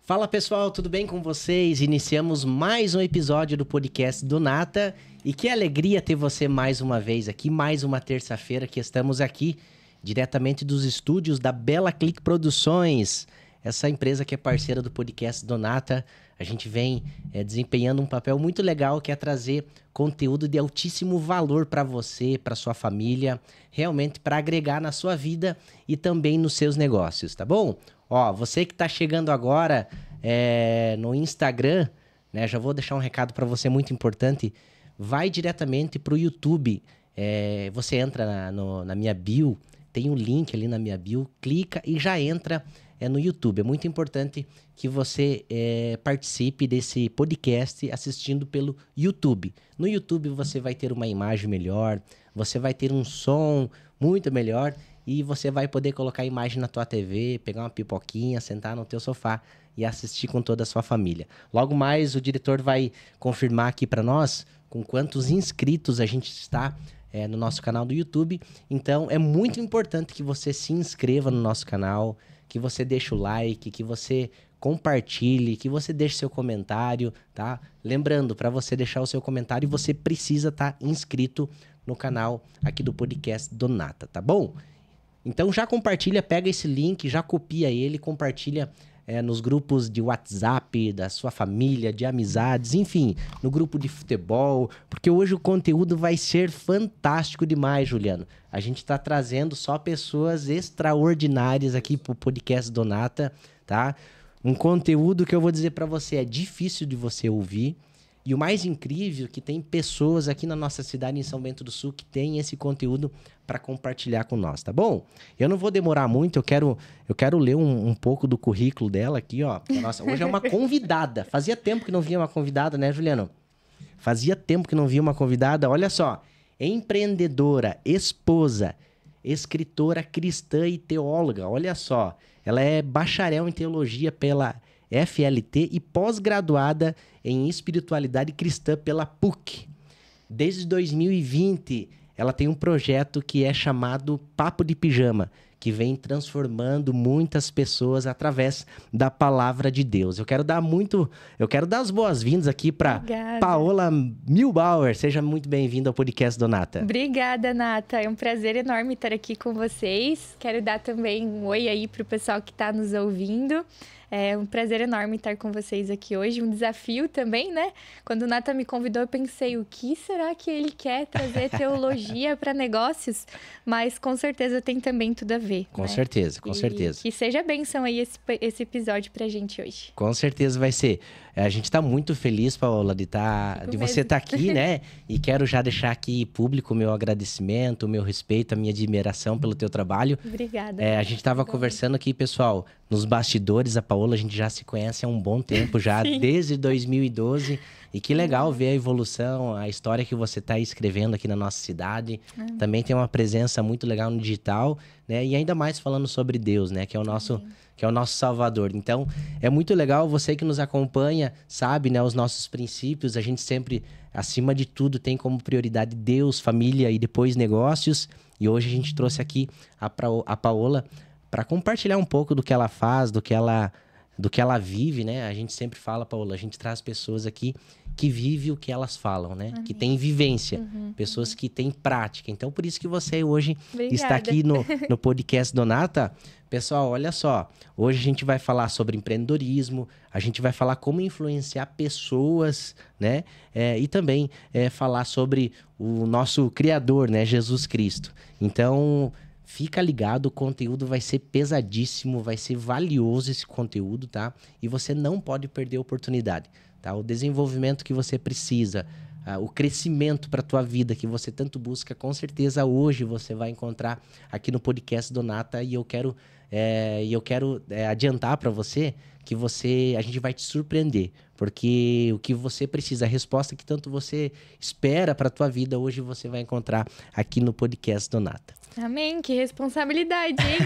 Fala pessoal, tudo bem com vocês? Iniciamos mais um episódio do podcast do Nata e que alegria ter você mais uma vez aqui, mais uma terça-feira que estamos aqui diretamente dos estúdios da Bela Clique Produções, essa empresa que é parceira do podcast do Nata. A gente vem desempenhando um papel muito legal que é trazer conteúdo de altíssimo valor para você, para sua família, realmente para agregar na sua vida e também nos seus negócios, tá bom? Ó, você que está chegando agora no Instagram, né? Já vou deixar um recado para você muito importante. Vai diretamente para o YouTube. Você entra na minha bio, tem um link ali na minha bio, clica e já entra no YouTube. É muito importante que você participe desse podcast assistindo pelo YouTube. No YouTube você vai ter uma imagem melhor, você vai ter um som muito melhor e você vai poder colocar a imagem na tua TV, pegar uma pipoquinha, sentar no teu sofá e assistir com toda a sua família. Logo mais o diretor vai confirmar aqui para nós com quantos inscritos a gente está no nosso canal do YouTube. Então é muito importante que você se inscreva no nosso canal, que você deixe o like, que você compartilhe, que você deixe seu comentário, tá? Lembrando, para você deixar o seu comentário, você precisa estar inscrito no canal aqui do podcast do Nata, tá bom? Então já compartilha, pega esse link, já copia ele, compartilha nos grupos de WhatsApp, da sua família, de amizades, enfim, no grupo de futebol, porque hoje o conteúdo vai ser fantástico demais, Juliano. A gente está trazendo só pessoas extraordinárias aqui pro podcast do Nata, tá? Um conteúdo que eu vou dizer para você, é difícil de você ouvir. E o mais incrível é que tem pessoas aqui na nossa cidade, em São Bento do Sul, que tem esse conteúdo para compartilhar com nós, tá bom? Eu não vou demorar muito, eu quero ler um pouco do currículo dela aqui, ó. Nossa, hoje é uma convidada. Fazia tempo que não via uma convidada, né, Juliano? Fazia tempo que não via uma convidada. Olha só, empreendedora, esposa, escritora cristã e teóloga. Olha só, ela é bacharel em teologia pela FLT e pós-graduada em espiritualidade cristã pela PUC. Desde 2020, ela tem um projeto que é chamado Papo de Pijama, que vem transformando muitas pessoas através da palavra de Deus. Eu quero dar as boas-vindas aqui para Paola Milbauer. Seja muito bem-vinda ao podcast do Nata. Obrigada, Nata. É um prazer enorme estar aqui com vocês. Quero dar também um oi aí para o pessoal que está nos ouvindo. É um prazer enorme estar com vocês aqui hoje, um desafio também, né? Quando o Nata me convidou, eu pensei, o que será que ele quer trazer teologia para negócios? Mas com certeza tem também tudo a ver. Com certeza, com certeza. Que seja bênção aí esse episódio pra gente hoje. Com certeza vai ser. A gente tá muito feliz, Paola, de você estar aqui, né? E quero já deixar aqui público o meu agradecimento, o meu respeito, a minha admiração pelo teu trabalho. Obrigada. A gente tava conversando aqui, pessoal, nos bastidores, a Paola, a gente já se conhece há um bom tempo já, desde 2012. E que legal ver a evolução, a história que você está escrevendo aqui na nossa cidade. Também tem uma presença muito legal no digital, né? E ainda mais falando sobre Deus, né? Que é o nosso Salvador. Então, é muito legal, você que nos acompanha, sabe, né? Os nossos princípios, a gente sempre, acima de tudo, tem como prioridade Deus, família e depois negócios. E hoje a gente trouxe aqui a Paola para compartilhar um pouco do que ela faz, do que ela vive, né? A gente sempre fala, Paola, a gente traz pessoas aqui que vivem o que elas falam, né? Amém. Que tem vivência, pessoas que têm prática. Então, por isso que você hoje está aqui no podcast do Nata. Pessoal, olha só, hoje a gente vai falar sobre empreendedorismo, a gente vai falar como influenciar pessoas, né? E também falar sobre o nosso Criador, né? Jesus Cristo. Então, fica ligado, o conteúdo vai ser pesadíssimo, vai ser valioso esse conteúdo, tá? E você não pode perder a oportunidade, tá? O desenvolvimento que você precisa, o crescimento para a tua vida que você tanto busca, com certeza hoje você vai encontrar aqui no podcast do Nata. E eu quero adiantar para você que a gente vai te surpreender, porque o que você precisa, a resposta que tanto você espera para a tua vida, hoje você vai encontrar aqui no podcast do Nata. Amém, que responsabilidade, hein?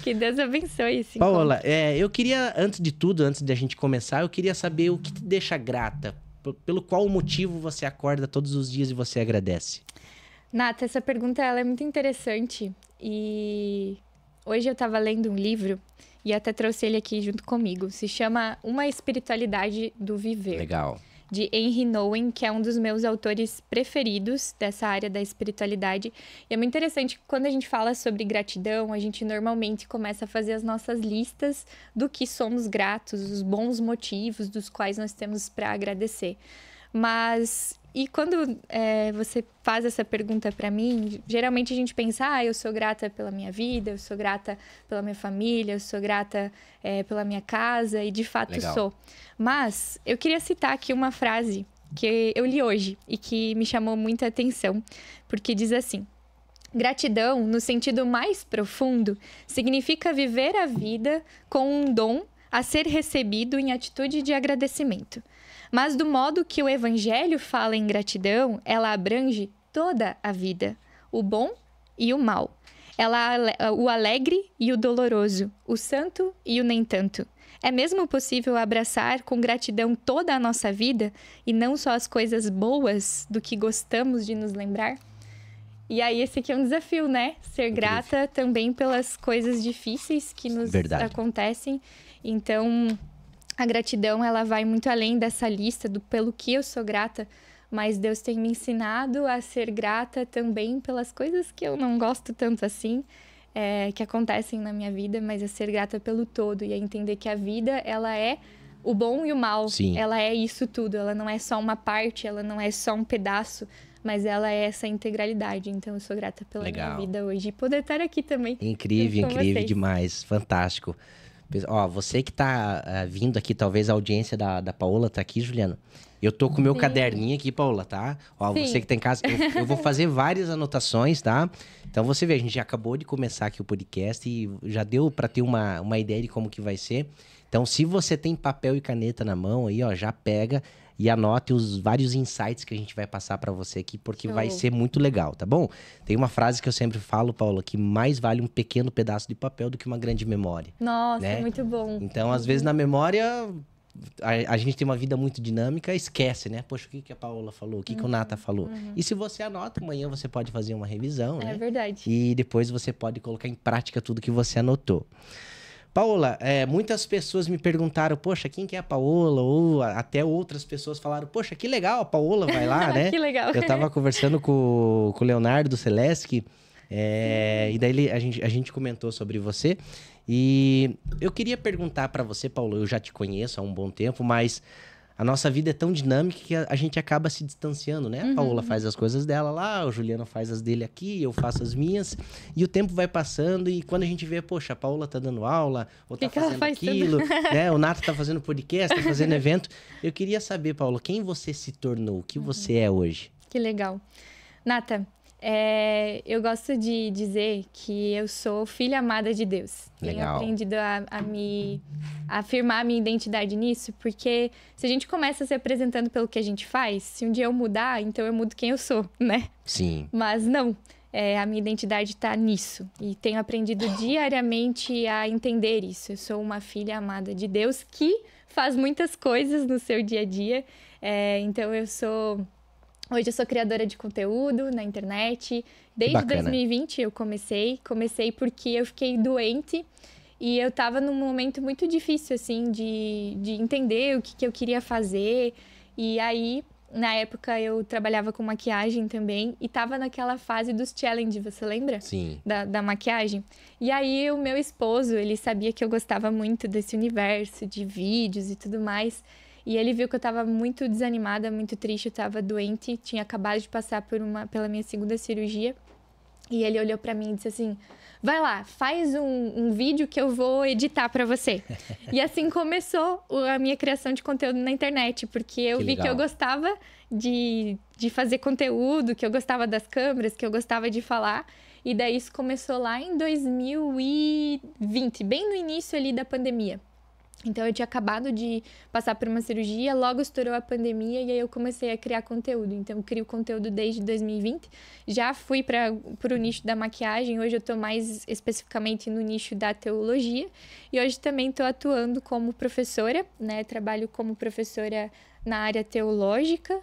Que Deus abençoe esse Paola, encontro. Eu queria, antes de tudo, antes de a gente começar, eu queria saber o que te deixa grata, pelo qual motivo você acorda todos os dias e você agradece. Nata, essa pergunta ela é muito interessante e hoje eu estava lendo um livro e até trouxe ele aqui junto comigo. Se chama Uma Espiritualidade do Viver. Legal. De Henry Nouwen, que é um dos meus autores preferidos dessa área da espiritualidade. E é muito interessante que quando a gente fala sobre gratidão, a gente normalmente começa a fazer as nossas listas do que somos gratos, os bons motivos dos quais nós temos para agradecer. Mas, e quando você faz essa pergunta para mim, geralmente a gente pensa, eu sou grata pela minha vida, eu sou grata pela minha família, eu sou grata pela minha casa, e de fato Legal. sou. Mas eu queria citar aqui uma frase que eu li hoje e que me chamou muita atenção, porque diz assim: gratidão, no sentido mais profundo, significa viver a vida com um dom a ser recebido em atitude de agradecimento. Mas do modo que o Evangelho fala em gratidão, ela abrange toda a vida, o bom e o mal. O alegre e o doloroso, o santo e o nem tanto. É mesmo possível abraçar com gratidão toda a nossa vida e não só as coisas boas do que gostamos de nos lembrar? E aí esse aqui é um desafio, né? Ser grata também pelas coisas difíceis que nos acontecem. Então, a gratidão, ela vai muito além dessa lista pelo que eu sou grata, mas Deus tem me ensinado a ser grata também pelas coisas que eu não gosto tanto assim, que acontecem na minha vida, mas a ser grata pelo todo e a entender que a vida, ela é o bom e o mal. Sim. Ela é isso tudo, ela não é só uma parte, ela não é só um pedaço, mas ela é essa integralidade. Então, eu sou grata pela minha vida hoje e poder estar aqui também. Incrível demais, fantástico. Ó, você que tá vindo aqui, talvez a audiência da Paola tá aqui, Juliana. Eu tô com o meu caderninho aqui, Paola, tá? Ó, você que tá em casa, eu vou fazer várias anotações, tá? Então, você vê, a gente já acabou de começar aqui o podcast e já deu pra ter uma ideia de como que vai ser. Então, se você tem papel e caneta na mão aí, ó, já pega e anote os vários insights que a gente vai passar pra você aqui, porque vai ser muito legal, tá bom? Tem uma frase que eu sempre falo, Paula, que mais vale um pequeno pedaço de papel do que uma grande memória. Nossa, né? Muito bom. Então, às vezes, na memória, a gente tem uma vida muito dinâmica, esquece, né? Poxa, o que a Paola falou? O que o Nata falou? E se você anota, amanhã você pode fazer uma revisão, né? É verdade. E depois você pode colocar em prática tudo que você anotou. Paola, muitas pessoas me perguntaram, poxa, quem que é a Paola? Ou até outras pessoas falaram, poxa, que legal, a Paola vai lá, né? Que legal. Eu tava conversando com o Leonardo do Celesc, e daí a gente comentou sobre você. E eu queria perguntar pra você, Paola, eu já te conheço há um bom tempo, mas a nossa vida é tão dinâmica que a gente acaba se distanciando, né? A Paola faz as coisas dela lá, o Juliano faz as dele aqui, eu faço as minhas. E o tempo vai passando e quando a gente vê, poxa, a Paola tá dando aula, ou tá fazendo aquilo, né? O Nata tá fazendo podcast, tá fazendo evento. Eu queria saber, Paola, quem você se tornou? O que você é hoje? Que legal. Nata, eu gosto de dizer que eu sou filha amada de Deus. Legal. Tenho aprendido a afirmar a minha identidade nisso, porque se a gente começa se apresentando pelo que a gente faz, se um dia eu mudar, então eu mudo quem eu sou, né? Sim. Mas não, a minha identidade está nisso. E tenho aprendido diariamente a entender isso. Eu sou uma filha amada de Deus que faz muitas coisas no seu dia a dia. Então Hoje eu sou criadora de conteúdo na internet. Desde 2020 eu comecei porque eu fiquei doente e eu tava num momento muito difícil, assim, de entender o que eu queria fazer. E aí, na época, eu trabalhava com maquiagem também e tava naquela fase dos challenge, você lembra? Sim. Da maquiagem. E aí, o meu esposo, ele sabia que eu gostava muito desse universo de vídeos e tudo mais. E ele viu que eu tava muito desanimada, muito triste, eu tava doente, tinha acabado de passar pela minha segunda cirurgia. E ele olhou pra mim e disse assim, vai lá, faz um vídeo que eu vou editar pra você. E assim começou a minha criação de conteúdo na internet, porque eu vi que eu gostava de fazer conteúdo, que eu gostava das câmeras, que eu gostava de falar. E daí isso começou lá em 2020, bem no início ali da pandemia. Então, eu tinha acabado de passar por uma cirurgia, logo estourou a pandemia e aí eu comecei a criar conteúdo. Então, eu crio conteúdo desde 2020. Já fui para o nicho da maquiagem, hoje eu estou mais especificamente no nicho da teologia. E hoje também estou atuando como professora, né? Trabalho como professora na área teológica.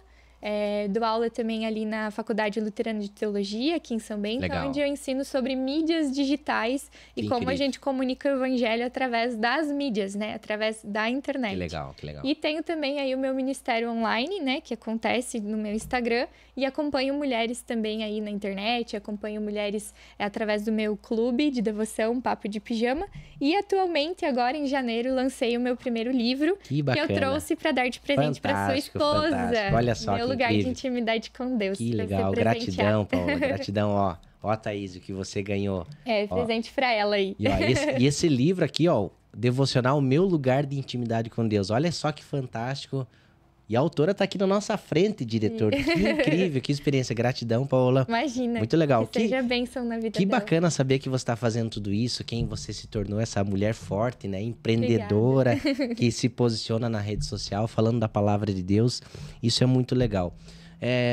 Dou aula também ali na Faculdade Luterana de Teologia, aqui em São Bento, Legal. onde eu ensino sobre mídias digitais e Que como a incrível. gente comunica o evangelho através das mídias, né? Através da internet. Que legal, que legal. E tenho também aí o meu ministério online, né? Que acontece no meu Instagram. E acompanho mulheres também aí na internet. Acompanho mulheres através do meu clube de devoção, Papo de Pijama. E atualmente, agora em janeiro, lancei o meu primeiro livro. Que bacana. Que eu trouxe para dar de presente para sua Fantástico, esposa. fantástico. Olha só, meu que lugar incrível. de intimidade com Deus. Que pra legal, você presentear. gratidão, Paola, gratidão, ó. Ó, Thaís, o que você ganhou. Presente para ela aí. E, ó, esse livro aqui, ó, Devocional Meu Lugar de Intimidade com Deus. Olha só que fantástico. E a autora tá aqui na nossa frente, diretor. Que incrível, que experiência. Gratidão, Paola. Imagina. Muito legal. Que seja bênção na vida Que dela. bacana saber que você está fazendo tudo isso, quem você se tornou, essa mulher forte, né? Empreendedora, que se posiciona na rede social, falando da palavra de Deus. Isso é muito legal.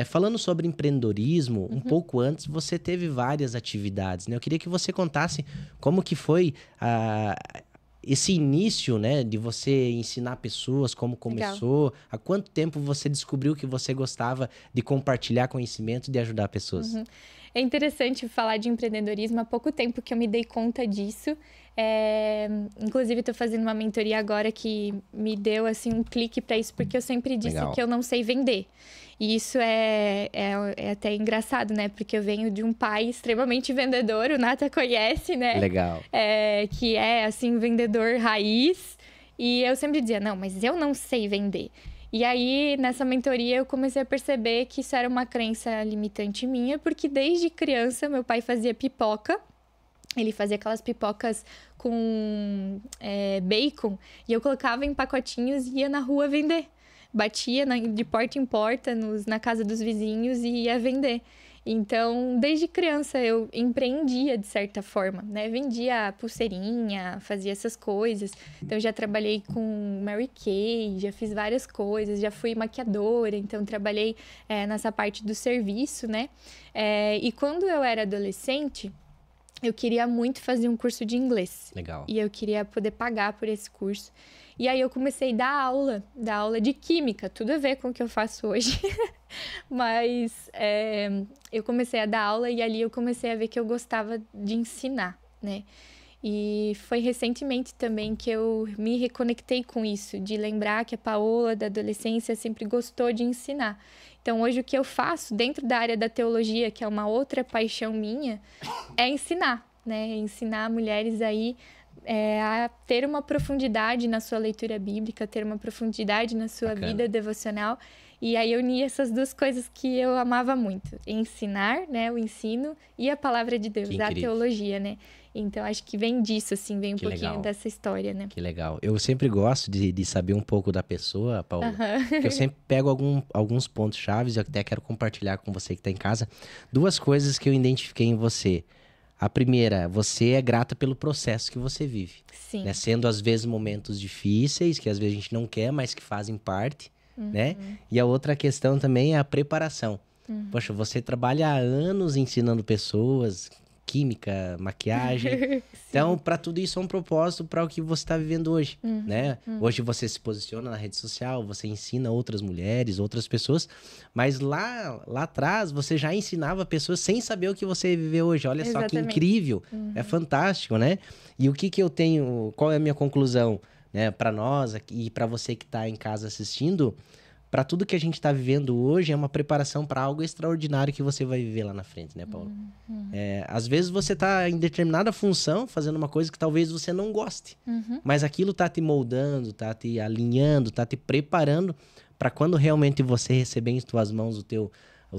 Falando sobre empreendedorismo, um pouco antes você teve várias atividades, né? Eu queria que você contasse como que foi esse início, né? De você ensinar pessoas, como começou, há quanto tempo você descobriu que você gostava de compartilhar conhecimento e de ajudar pessoas. É interessante falar de empreendedorismo. Há pouco tempo que eu me dei conta disso. Inclusive, estou fazendo uma mentoria agora que me deu assim, um clique para isso, porque eu sempre disse Legal. que eu não sei vender. E isso é até engraçado, né? Porque eu venho de um pai extremamente vendedor, o Nata conhece, né? Legal. Que é, assim, vendedor raiz. E eu sempre dizia, não, mas eu não sei vender. E aí, nessa mentoria, eu comecei a perceber que isso era uma crença limitante minha, porque desde criança, meu pai fazia pipoca. Ele fazia aquelas pipocas com bacon, e eu colocava em pacotinhos e ia na rua vender. Batia de porta em porta na casa dos vizinhos e ia vender. Então, desde criança eu empreendia de certa forma, né? Vendia pulseirinha, fazia essas coisas. Então, já trabalhei com Mary Kay, já fiz várias coisas, já fui maquiadora, então trabalhei nessa parte do serviço, né? E quando eu era adolescente, eu queria muito fazer um curso de inglês. Legal. E eu queria poder pagar por esse curso. E aí eu comecei a dar aula de química, tudo a ver com o que eu faço hoje. Mas eu comecei a dar aula e ali eu comecei a ver que eu gostava de ensinar, né? E foi recentemente também que eu me reconectei com isso, de lembrar que a Paola da adolescência sempre gostou de ensinar. Então, hoje o que eu faço dentro da área da teologia, que é uma outra paixão minha, é ensinar, né? Ensinar mulheres aí a ter uma profundidade na sua leitura bíblica, ter uma profundidade na sua Bacana. vida devocional. E aí eu uni essas duas coisas que eu amava muito. Ensinar, né? O ensino e a palavra de Deus, a teologia, né? Então, acho que vem disso, assim, vem um pouquinho legal. dessa história, né? Que legal. Eu sempre gosto de saber um pouco da pessoa, Paola. Eu sempre pego alguns pontos chaves, eu até quero compartilhar com você que está em casa. Duas coisas que eu identifiquei em você. A primeira, você é grata pelo processo que você vive. Sim. Né? Sendo, às vezes, momentos difíceis, que às vezes a gente não quer, mas que fazem parte, né? E a outra questão também é a preparação. Poxa, você trabalha há anos ensinando pessoas, química, maquiagem. Então, para tudo isso é um propósito para o que você está vivendo hoje, né? Hoje você se posiciona na rede social, você ensina outras mulheres, outras pessoas, mas lá atrás você já ensinava pessoas sem saber o que você viveu hoje. Olha só que incrível, é fantástico, né? E o que eu tenho, qual é a minha conclusão, né, para nós e para você que está em casa assistindo? Para tudo que a gente está vivendo hoje é uma preparação para algo extraordinário que você vai viver lá na frente, né, Paulo? Às vezes você está em determinada função, fazendo uma coisa que talvez você não goste, mas aquilo está te moldando, está te alinhando, está te preparando para quando realmente você receber em suas mãos o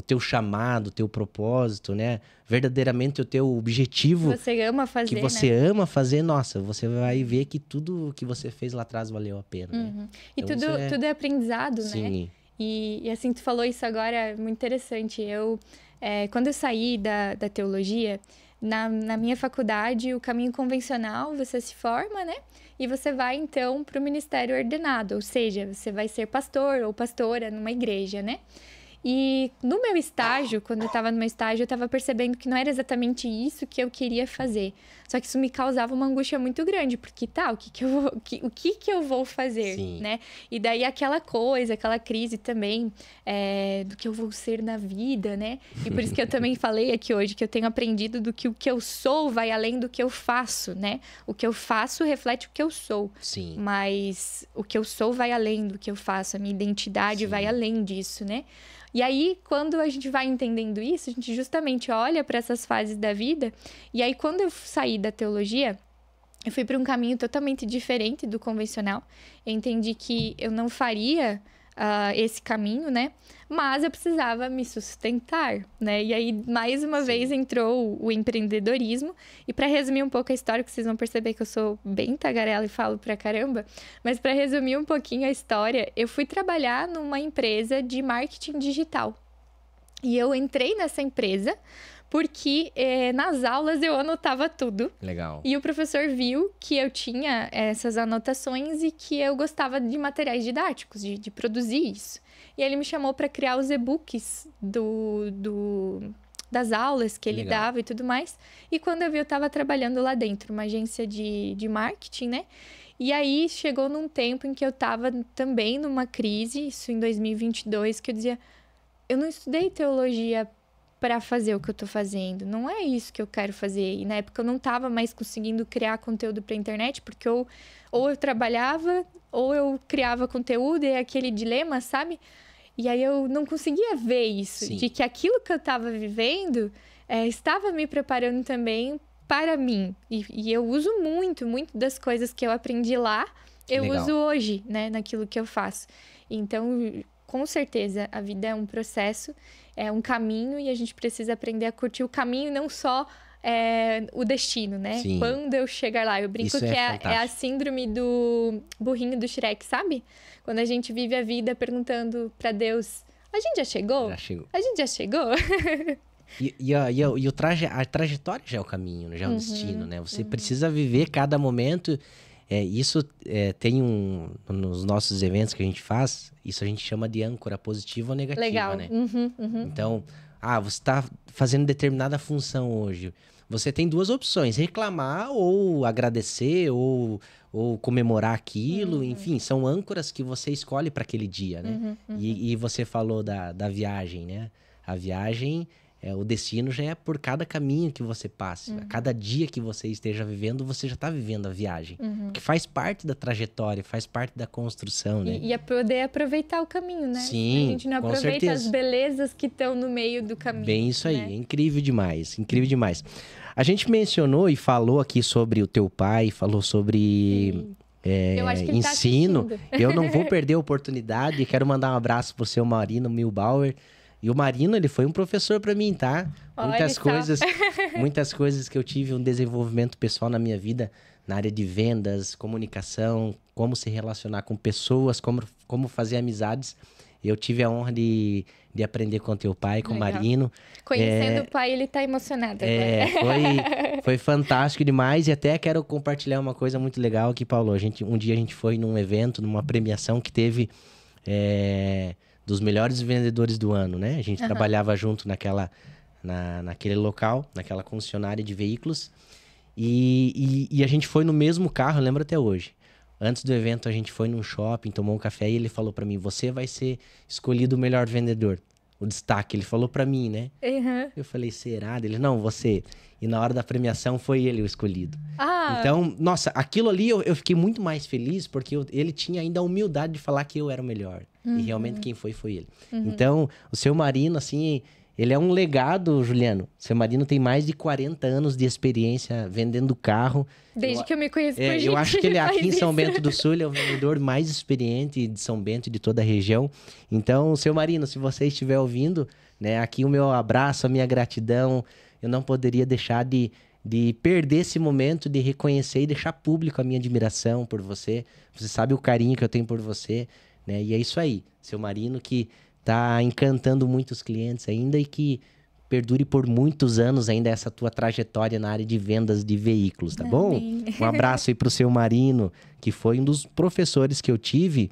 teu chamado, o teu propósito, né? Verdadeiramente o teu objetivo. Você ama fazer, que você ama fazer, nossa, você vai ver que tudo que você fez lá atrás valeu a pena, né? E então, tudo é aprendizado, Sim. né? E assim, tu falou isso agora, é muito interessante. Quando eu saí da teologia, na minha faculdade, o caminho convencional, você se forma, né? E você vai, então, para o ministério ordenado. Ou seja, você vai ser pastor ou pastora numa igreja, né? E no meu estágio, quando eu estava no meu estágio, eu estava percebendo que não era exatamente isso que eu queria fazer. Só que isso me causava uma angústia muito grande, porque o que eu vou fazer, Sim. né? E daí aquela coisa, aquela crise também do que eu vou ser na vida, né? E por isso que eu também falei aqui hoje que eu tenho aprendido do que o que eu sou vai além do que eu faço, né? O que eu faço reflete o que eu sou. Sim. Mas o que eu sou vai além do que eu faço, a minha identidade vai além disso, né? E aí, quando a gente vai entendendo isso, a gente justamente olha para essas fases da vida. E aí, quando eu saí da teologia, eu fui para um caminho totalmente diferente do convencional. Eu entendi que eu não faria esse caminho, né? Mas eu precisava me sustentar, né? E aí, mais uma vez, entrou o empreendedorismo. E para resumir um pouco a história, que vocês vão perceber que eu sou bem tagarela e falo pra caramba. Mas para resumir um pouquinho a história, eu fui trabalhar numa empresa de marketing digital. E eu entrei nessa empresa porque nas aulas eu anotava tudo. Legal. E o professor viu que eu tinha essas anotações e que eu gostava de materiais didáticos, de produzir isso. E ele me chamou para criar os e-books das aulas que ele dava e tudo mais. E quando eu vi, eu estava trabalhando lá dentro, uma agência de marketing, né? E aí chegou num tempo em que eu estava também numa crise, isso em 2022, que eu dizia, eu não estudei teologia para fazer o que eu tô fazendo. Não é isso que eu quero fazer. E na época eu não tava mais conseguindo criar conteúdo pra internet, porque ou eu trabalhava, ou eu criava conteúdo, e é aquele dilema, sabe? E aí eu não conseguia ver isso, de que aquilo que eu tava vivendo estava me preparando também para mim. E eu uso muito das coisas que eu aprendi lá, eu uso hoje, né, naquilo que eu faço. Então, com certeza, a vida é um processo, é um caminho, e a gente precisa aprender a curtir o caminho, não só o destino, né? Sim. Quando eu chegar lá. Eu brinco que é a síndrome do burrinho do Shrek, sabe? Quando a gente vive a vida perguntando pra Deus, a gente já chegou? Já chegou. A gente já chegou? A trajetória já é o caminho, já é o destino, né? Você precisa viver cada momento. Isso tem nos nossos eventos que a gente faz, isso a gente chama de âncora positiva ou negativa, Legal. né? Então, você está fazendo determinada função hoje. Você tem duas opções, reclamar ou agradecer ou comemorar aquilo. Enfim, são âncoras que você escolhe para aquele dia, né? E você falou da viagem, né? A viagem... o destino já é por cada caminho que você passe. A cada dia que você esteja vivendo, você já está vivendo a viagem. Que faz parte da trajetória, faz parte da construção, né? E poder aproveitar o caminho, né? Sim, a gente não com aproveita certeza. as belezas que estão no meio do caminho. Bem isso aí, né? é incrível demais, incrível demais. A gente mencionou e falou aqui sobre o teu pai, falou sobre... Eu acho que ele ensino. tá Eu não vou perder a oportunidade. Quero mandar um abraço pro seu Marino Milbauer. E o Marino, ele foi um professor para mim, tá? Muitas coisas que eu tive um desenvolvimento pessoal na minha vida, na área de vendas, comunicação, como se relacionar com pessoas, como fazer amizades. Eu tive a honra de aprender com teu pai, com o Marino. Conhecendo o pai, ele tá emocionado agora. Foi fantástico demais. E até quero compartilhar uma coisa muito legal aqui, Paulo. Um dia a gente foi num evento, numa premiação que teve... dos melhores vendedores do ano, né? A gente trabalhava junto naquele local, naquela concessionária de veículos. E a gente foi no mesmo carro, eu lembro até hoje. Antes do evento, a gente foi num shopping, tomou um café e ele falou pra mim, você vai ser escolhido o melhor vendedor. O destaque, ele falou pra mim, né? Eu falei, será? Ele, não, você. E na hora da premiação, foi ele o escolhido. Então, nossa, aquilo ali eu fiquei muito mais feliz porque ele tinha ainda a humildade de falar que eu era o melhor. E realmente quem foi ele. Então, o seu Marino, assim, ele é um legado, Juliano. O seu Marino tem mais de 40 anos de experiência vendendo carro. Desde que eu me conheço por gente. Eu acho que ele aqui em São Bento do Sul, ele é o vendedor mais experiente de São Bento e de toda a região. Então, seu Marino, se você estiver ouvindo, né, aqui o meu abraço, a minha gratidão. Eu não poderia deixar de perder esse momento de reconhecer e deixar público a minha admiração por você. Você sabe o carinho que eu tenho por você, né? E é isso aí, seu Marino, que tá encantando muitos clientes ainda e que perdure por muitos anos ainda essa tua trajetória na área de vendas de veículos, tá bom? Um abraço aí pro seu Marino, que foi um dos professores que eu tive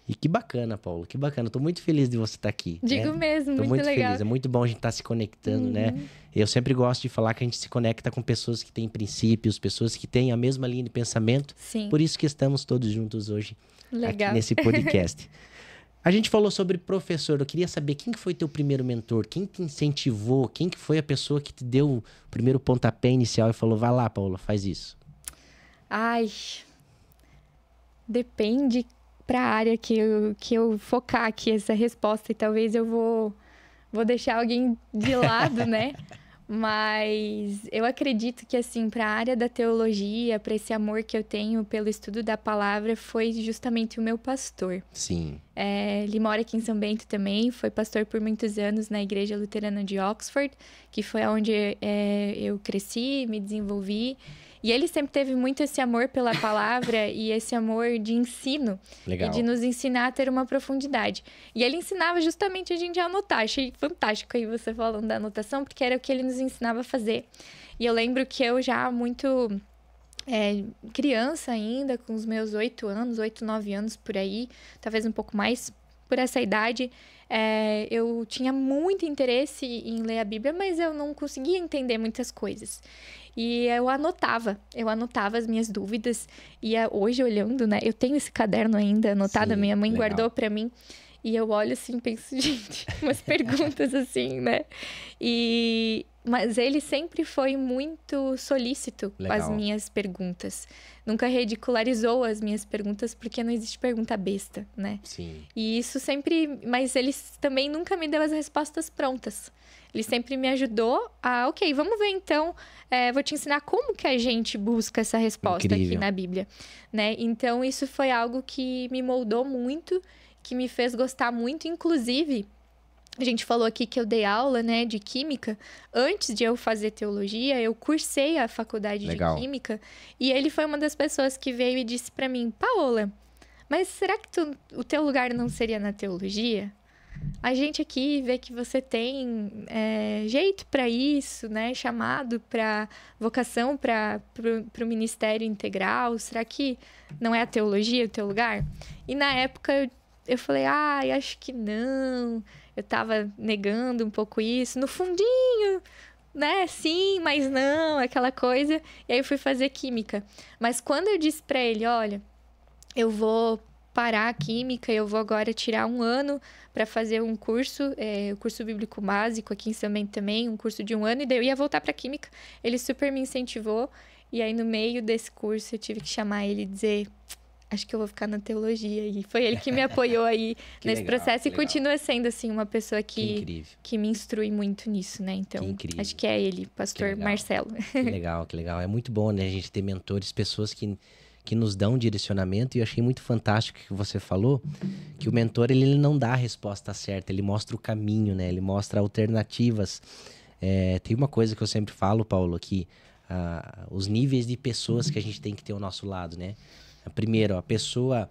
E que bacana, Paulo, que bacana. Tô muito feliz de você estar aqui. Digo né? mesmo, Tô muito legal. feliz. É muito bom a gente estar se conectando, né? Eu sempre gosto de falar que a gente se conecta com pessoas que têm princípios, pessoas que têm a mesma linha de pensamento. Sim. Por isso que estamos todos juntos hoje Legal. aqui nesse podcast. A gente falou sobre professor. Eu queria saber quem que foi teu primeiro mentor, quem te incentivou, quem que foi a pessoa que te deu o primeiro pontapé inicial e falou, vai lá, Paula, faz isso. Ai, depende para a área que eu focar aqui essa resposta e talvez eu vou deixar alguém de lado, né? Mas eu acredito que, assim, para a área da teologia, para esse amor que eu tenho pelo estudo da palavra, foi justamente o meu pastor. Sim. Ele mora aqui em São Bento também, foi pastor por muitos anos na Igreja Luterana de Oxford, que foi onde eu cresci, me desenvolvi. E ele sempre teve muito esse amor pela palavra e esse amor de ensino. Legal. E de nos ensinar a ter uma profundidade. E ele ensinava justamente a gente a anotar. Achei fantástico aí você falando da anotação, porque era o que ele nos ensinava a fazer. E eu lembro que eu já muito criança ainda, com os meus 8 anos, 8, 9 anos por aí, talvez um pouco mais por essa idade, eu tinha muito interesse em ler a Bíblia, mas eu não conseguia entender muitas coisas. E eu anotava as minhas dúvidas. E hoje, olhando, né? Eu tenho esse caderno ainda anotado, a minha mãe legal. guardou pra mim. E eu olho assim e penso, gente, umas perguntas assim, né? Mas ele sempre foi muito solícito com as minhas perguntas. Nunca ridicularizou as minhas perguntas, porque não existe pergunta besta, né? Sim. E isso sempre... Mas ele também nunca me deu as respostas prontas. Ele sempre me ajudou a... Ok, vamos ver então... vou te ensinar como que a gente busca essa resposta aqui na Bíblia, né? Então, isso foi algo que me moldou muito, que me fez gostar muito. Inclusive, a gente falou aqui que eu dei aula, né, de Química. Antes de eu fazer Teologia, eu cursei a faculdade de Química. E ele foi uma das pessoas que veio e disse pra mim, Paola, mas será que o teu lugar não seria na Teologia? A gente aqui vê que você tem jeito para isso, né? Chamado para vocação para o ministério integral. Será que não é a teologia o teu lugar? E na época eu falei, acho que não. Eu tava negando um pouco isso. No fundinho, né? Sim, mas não, aquela coisa. E aí eu fui fazer Química. Mas quando eu disse para ele, olha, eu vou parar a Química, eu vou agora tirar 1 ano para fazer um curso, o curso bíblico básico aqui em São Bento também, um curso de 1 ano, e daí eu ia voltar para Química. Ele super me incentivou, e aí no meio desse curso eu tive que chamar ele e dizer, acho que eu vou ficar na teologia, e foi ele que me apoiou aí nesse processo, e continua sendo, assim, uma pessoa que me instrui muito nisso, né? Então, acho que é ele, pastor Marcelo. Que legal, que legal. É muito bom, né, a gente ter mentores, pessoas que nos dão um direcionamento, e eu achei muito fantástico que você falou, que o mentor, ele não dá a resposta certa, ele mostra o caminho, né? Ele mostra alternativas. Tem uma coisa que eu sempre falo, Paulo, que os níveis de pessoas que a gente tem que ter ao nosso lado, né? Primeiro, a pessoa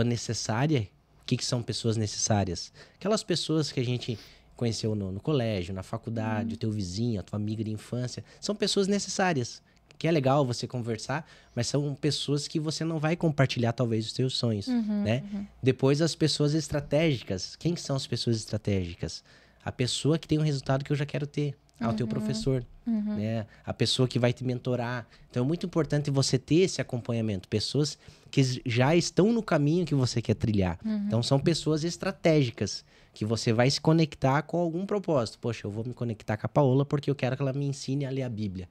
necessária. O que são pessoas necessárias? Aquelas pessoas que a gente conheceu no colégio, na faculdade, o teu vizinho, a tua amiga de infância, são pessoas necessárias. Que é legal você conversar, mas são pessoas que você não vai compartilhar, talvez, os teus sonhos, né? Depois, as pessoas estratégicas. Quem são as pessoas estratégicas? A pessoa que tem um resultado que eu já quero ter. O teu professor, né? A pessoa que vai te mentorar. Então, é muito importante você ter esse acompanhamento. Pessoas que já estão no caminho que você quer trilhar. Então, são pessoas estratégicas, que você vai se conectar com algum propósito. Poxa, eu vou me conectar com a Paola porque eu quero que ela me ensine a ler a Bíblia.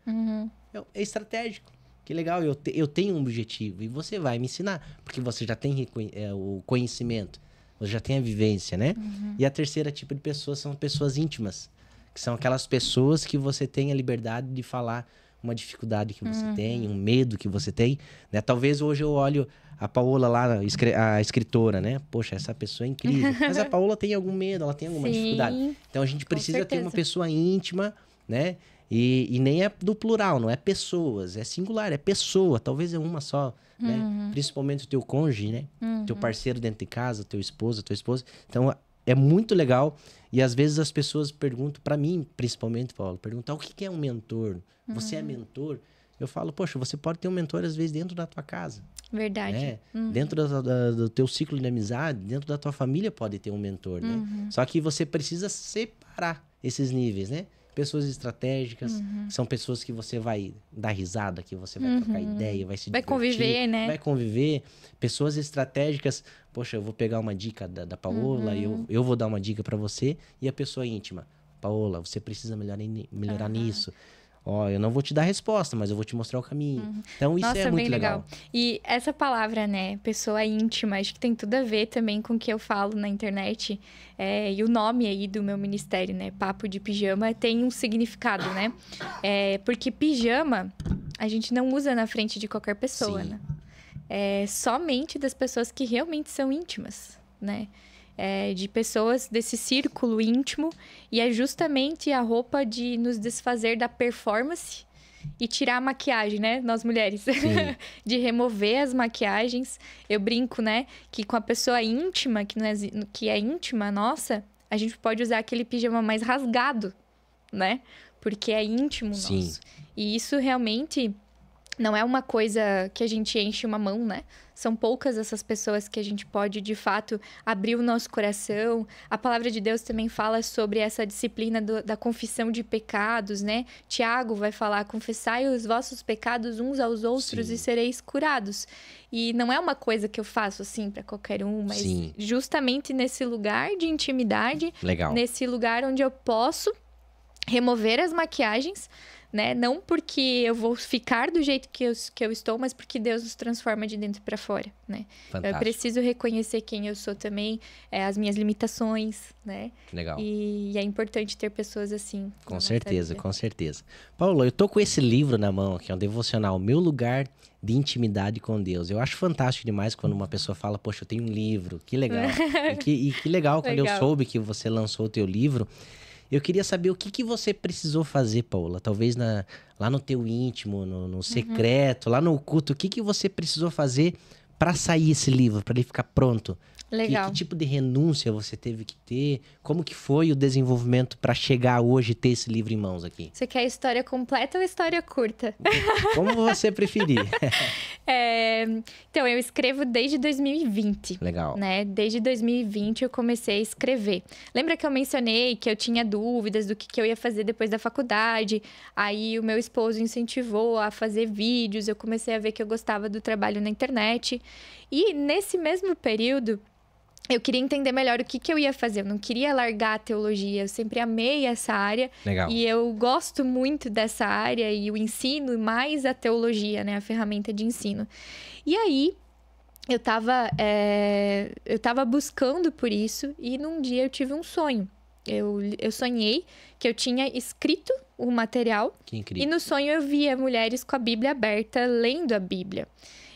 É estratégico. Que legal, eu tenho um objetivo e você vai me ensinar, porque você já tem o conhecimento, você já tem a vivência, né? E a terceira tipo de pessoas são pessoas íntimas, que são aquelas pessoas que você tem a liberdade de falar uma dificuldade que você tem, um medo que você tem, né? Talvez hoje eu olho a Paola lá, a escritora, né? Poxa, essa pessoa é incrível. Mas a Paola tem algum medo, ela tem alguma dificuldade. Então a gente precisa ter uma pessoa íntima, né? E nem é do plural, não é pessoas, é singular, é pessoa. Talvez é uma só, né? Principalmente o teu cônjuge, né? Teu parceiro dentro de casa, teu esposo, tua esposa. Então, é muito legal. E às vezes as pessoas perguntam, para mim, principalmente, Paulo, perguntam, o que é um mentor? Você é mentor? Eu falo, poxa, você pode ter um mentor, às vezes, dentro da tua casa. Verdade. Né? Dentro do teu ciclo de amizade, dentro da tua família pode ter um mentor, né? Só que você precisa separar esses níveis, né? Pessoas estratégicas, são pessoas que você vai dar risada, que você vai trocar ideia, vai se divertir. Vai conviver, né? Vai conviver. Pessoas estratégicas, poxa, eu vou pegar uma dica da Paola, eu vou dar uma dica para você. E a pessoa íntima, Paola, você precisa melhorar nisso. Ó, eu não vou te dar a resposta, mas eu vou te mostrar o caminho. Então, isso é muito legal. E essa palavra, né, pessoa íntima, acho que tem tudo a ver também com o que eu falo na internet. E o nome aí do meu ministério, né, Papo de Pijama, tem um significado, né? Porque pijama, a gente não usa na frente de qualquer pessoa, né? Somente das pessoas que realmente são íntimas, né? De pessoas desse círculo íntimo, e é justamente a roupa de nos desfazer da performance e tirar a maquiagem, né? Nós mulheres. De remover as maquiagens. Eu brinco, né? Que com a pessoa íntima, que é íntima nossa, a gente pode usar aquele pijama mais rasgado, né? Porque é íntimo nosso. E isso realmente não é uma coisa que a gente enche uma mão, né? São poucas essas pessoas que a gente pode, de fato, abrir o nosso coração. A palavra de Deus também fala sobre essa disciplina da confissão de pecados, né? Tiago vai falar, confessai os vossos pecados uns aos outros e sereis curados. E não é uma coisa que eu faço, assim, para qualquer um, mas justamente nesse lugar de intimidade, nesse lugar onde eu posso remover as maquiagens, né? Não porque eu vou ficar do jeito que eu estou, mas porque Deus nos transforma de dentro para fora, né? Eu preciso reconhecer quem eu sou também, as minhas limitações, né? Legal. E é importante ter pessoas assim. Com certeza, com certeza. Paulo, eu tô com esse livro na mão aqui, é um devocional, Meu Lugar de Intimidade com Deus. Eu acho fantástico demais quando uma pessoa fala, poxa, eu tenho um livro, que legal. e que legal quando eu soube que você lançou o teu livro. Eu queria saber o que você precisou fazer, Paola. Talvez lá no teu íntimo, no secreto, lá no oculto. O que você precisou fazer para sair esse livro, para ele ficar pronto? Legal. Que tipo de renúncia você teve que ter? Como que foi o desenvolvimento para chegar hoje e ter esse livro em mãos aqui? Você quer a história completa ou a história curta? Como você preferir. Então, eu escrevo desde 2020. Legal. Né? Desde 2020 eu comecei a escrever. Lembra que eu mencionei que eu tinha dúvidas do que eu ia fazer depois da faculdade? Aí o meu esposo incentivou a fazer vídeos, eu comecei a ver que eu gostava do trabalho na internet. E nesse mesmo período, eu queria entender melhor o que eu ia fazer. Eu não queria largar a teologia. Eu sempre amei essa área. Legal. E eu gosto muito dessa área e o ensino, mais a teologia, né? A ferramenta de ensino. E aí, eu tava buscando por isso e num dia eu tive um sonho. Eu sonhei que eu tinha escrito o material. Que incrível. E no sonho eu via mulheres com a Bíblia aberta, lendo a Bíblia.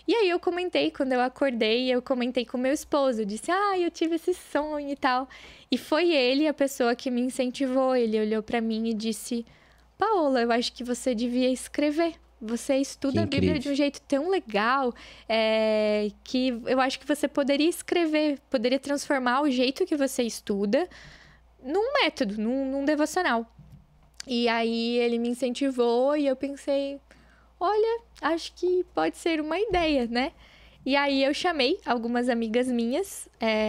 E aí eu comentei, quando eu acordei, eu comentei com meu esposo. Eu disse, eu tive esse sonho e tal. E foi ele a pessoa que me incentivou. Ele olhou pra mim e disse, Paola, eu acho que você devia escrever. Você estuda a Bíblia de um jeito tão legal que eu acho que você poderia escrever, poderia transformar o jeito que você estuda num método, num devocional. E aí ele me incentivou e eu pensei... Olha, acho que pode ser uma ideia, né? E aí eu chamei algumas amigas minhas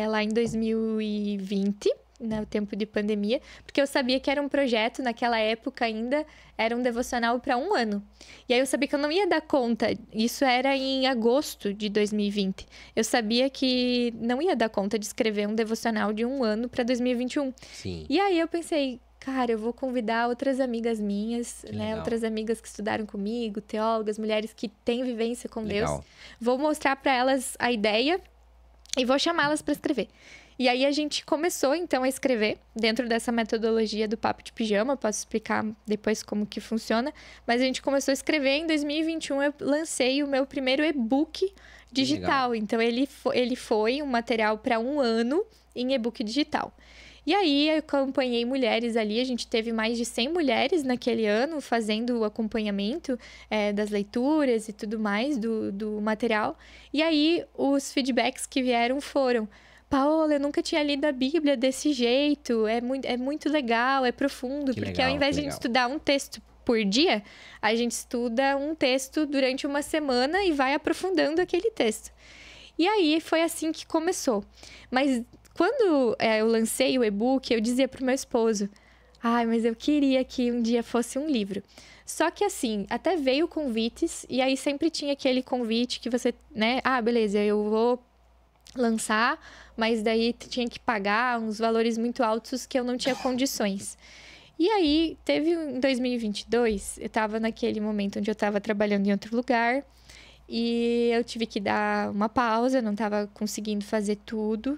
lá em 2020, no tempo de pandemia, porque eu sabia que era um projeto, naquela época ainda, era um devocional para 1 ano. E aí eu sabia que eu não ia dar conta, isso era em agosto de 2020. Eu sabia que não ia dar conta de escrever um devocional de 1 ano para 2021. Sim. E aí eu pensei... Cara, eu vou convidar outras amigas minhas, né? Outras amigas que estudaram comigo, teólogas, mulheres que têm vivência com Deus. Vou mostrar para elas a ideia e vou chamá-las para escrever. E aí a gente começou, então, a escrever dentro dessa metodologia do Papo de Pijama. Eu posso explicar depois como que funciona. Mas a gente começou a escrever. Em 2021, eu lancei o meu primeiro e-book digital. Então, ele foi um material para 1 ano em e-book digital. E aí, eu acompanhei mulheres ali, a gente teve mais de 100 mulheres naquele ano fazendo o acompanhamento das leituras e tudo mais do material. E aí, os feedbacks que vieram foram... Paola, eu nunca tinha lido a Bíblia desse jeito, é muito legal, é profundo, porque ao invés de a gente estudar um texto por dia, a gente estuda um texto durante uma semana e vai aprofundando aquele texto. E aí foi assim que começou. Mas quando eu lancei o e-book, eu dizia pro meu esposo: ai, mas eu queria que um dia fosse um livro. Só que assim, até veio convites, e aí sempre tinha aquele convite que você, né? Ah, beleza, eu vou lançar, mas daí tinha que pagar uns valores muito altos que eu não tinha condições. E aí, teve em 2022, eu tava naquele momento onde eu tava trabalhando em outro lugar, e eu tive que dar uma pausa, não tava conseguindo fazer tudo.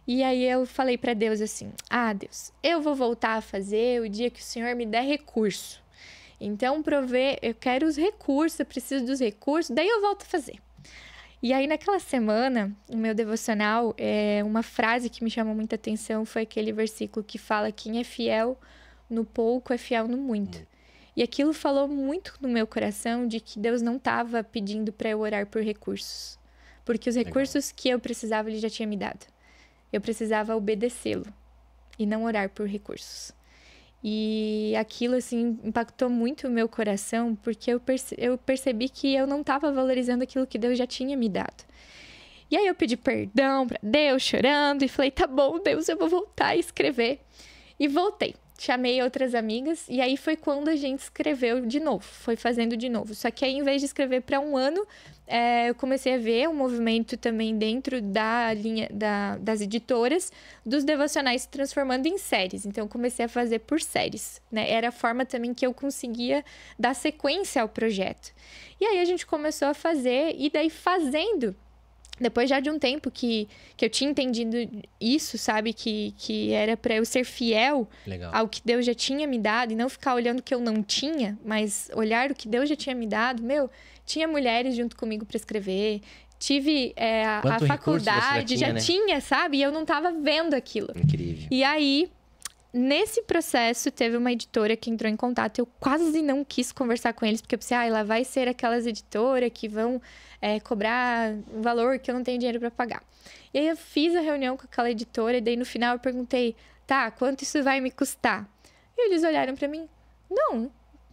E aí eu falei para Deus assim: ah, Deus, eu vou voltar a fazer o dia que o Senhor me der recurso. Então, eu quero os recursos, eu preciso dos recursos, daí eu volto a fazer. E aí, naquela semana, o meu devocional, uma frase que me chamou muita atenção foi aquele versículo que fala: quem é fiel no pouco é fiel no muito. E aquilo falou muito no meu coração de que Deus não estava pedindo para eu orar por recursos. Porque os recursos que eu precisava, Ele já tinha me dado. Eu precisava obedecê-lo e não orar por recursos. E aquilo, assim, impactou muito o meu coração, porque eu percebi que eu não estava valorizando aquilo que Deus já tinha me dado. E aí eu pedi perdão para Deus, chorando, e falei: tá bom, Deus, eu vou voltar a escrever. E voltei. Chamei outras amigas, e aí foi quando a gente escreveu de novo, foi fazendo de novo. Só que aí, em vez de escrever para um ano, eu comecei a ver um movimento também dentro da linha das editoras, dos devocionais se transformando em séries. Então, eu comecei a fazer por séries, né? Era a forma também que eu conseguia dar sequência ao projeto. E aí, a gente começou a fazer, e daí fazendo... Depois já de um tempo que eu tinha entendido isso, sabe? Que era para eu ser fiel ao que Deus já tinha me dado e não ficar olhando o que eu não tinha, mas olhar o que Deus já tinha me dado. Tinha mulheres junto comigo para escrever, tive a faculdade, já tinha, sabe? E eu não estava vendo aquilo. Incrível. E aí, nesse processo, teve uma editora que entrou em contato. Eu quase não quis conversar com eles, porque eu pensei: lá vai ser aquelas editoras que vão... cobrar um valor que eu não tenho dinheiro para pagar. E aí eu fiz a reunião com aquela editora, e daí no final eu perguntei: tá, quanto isso vai me custar? E eles olharam para mim: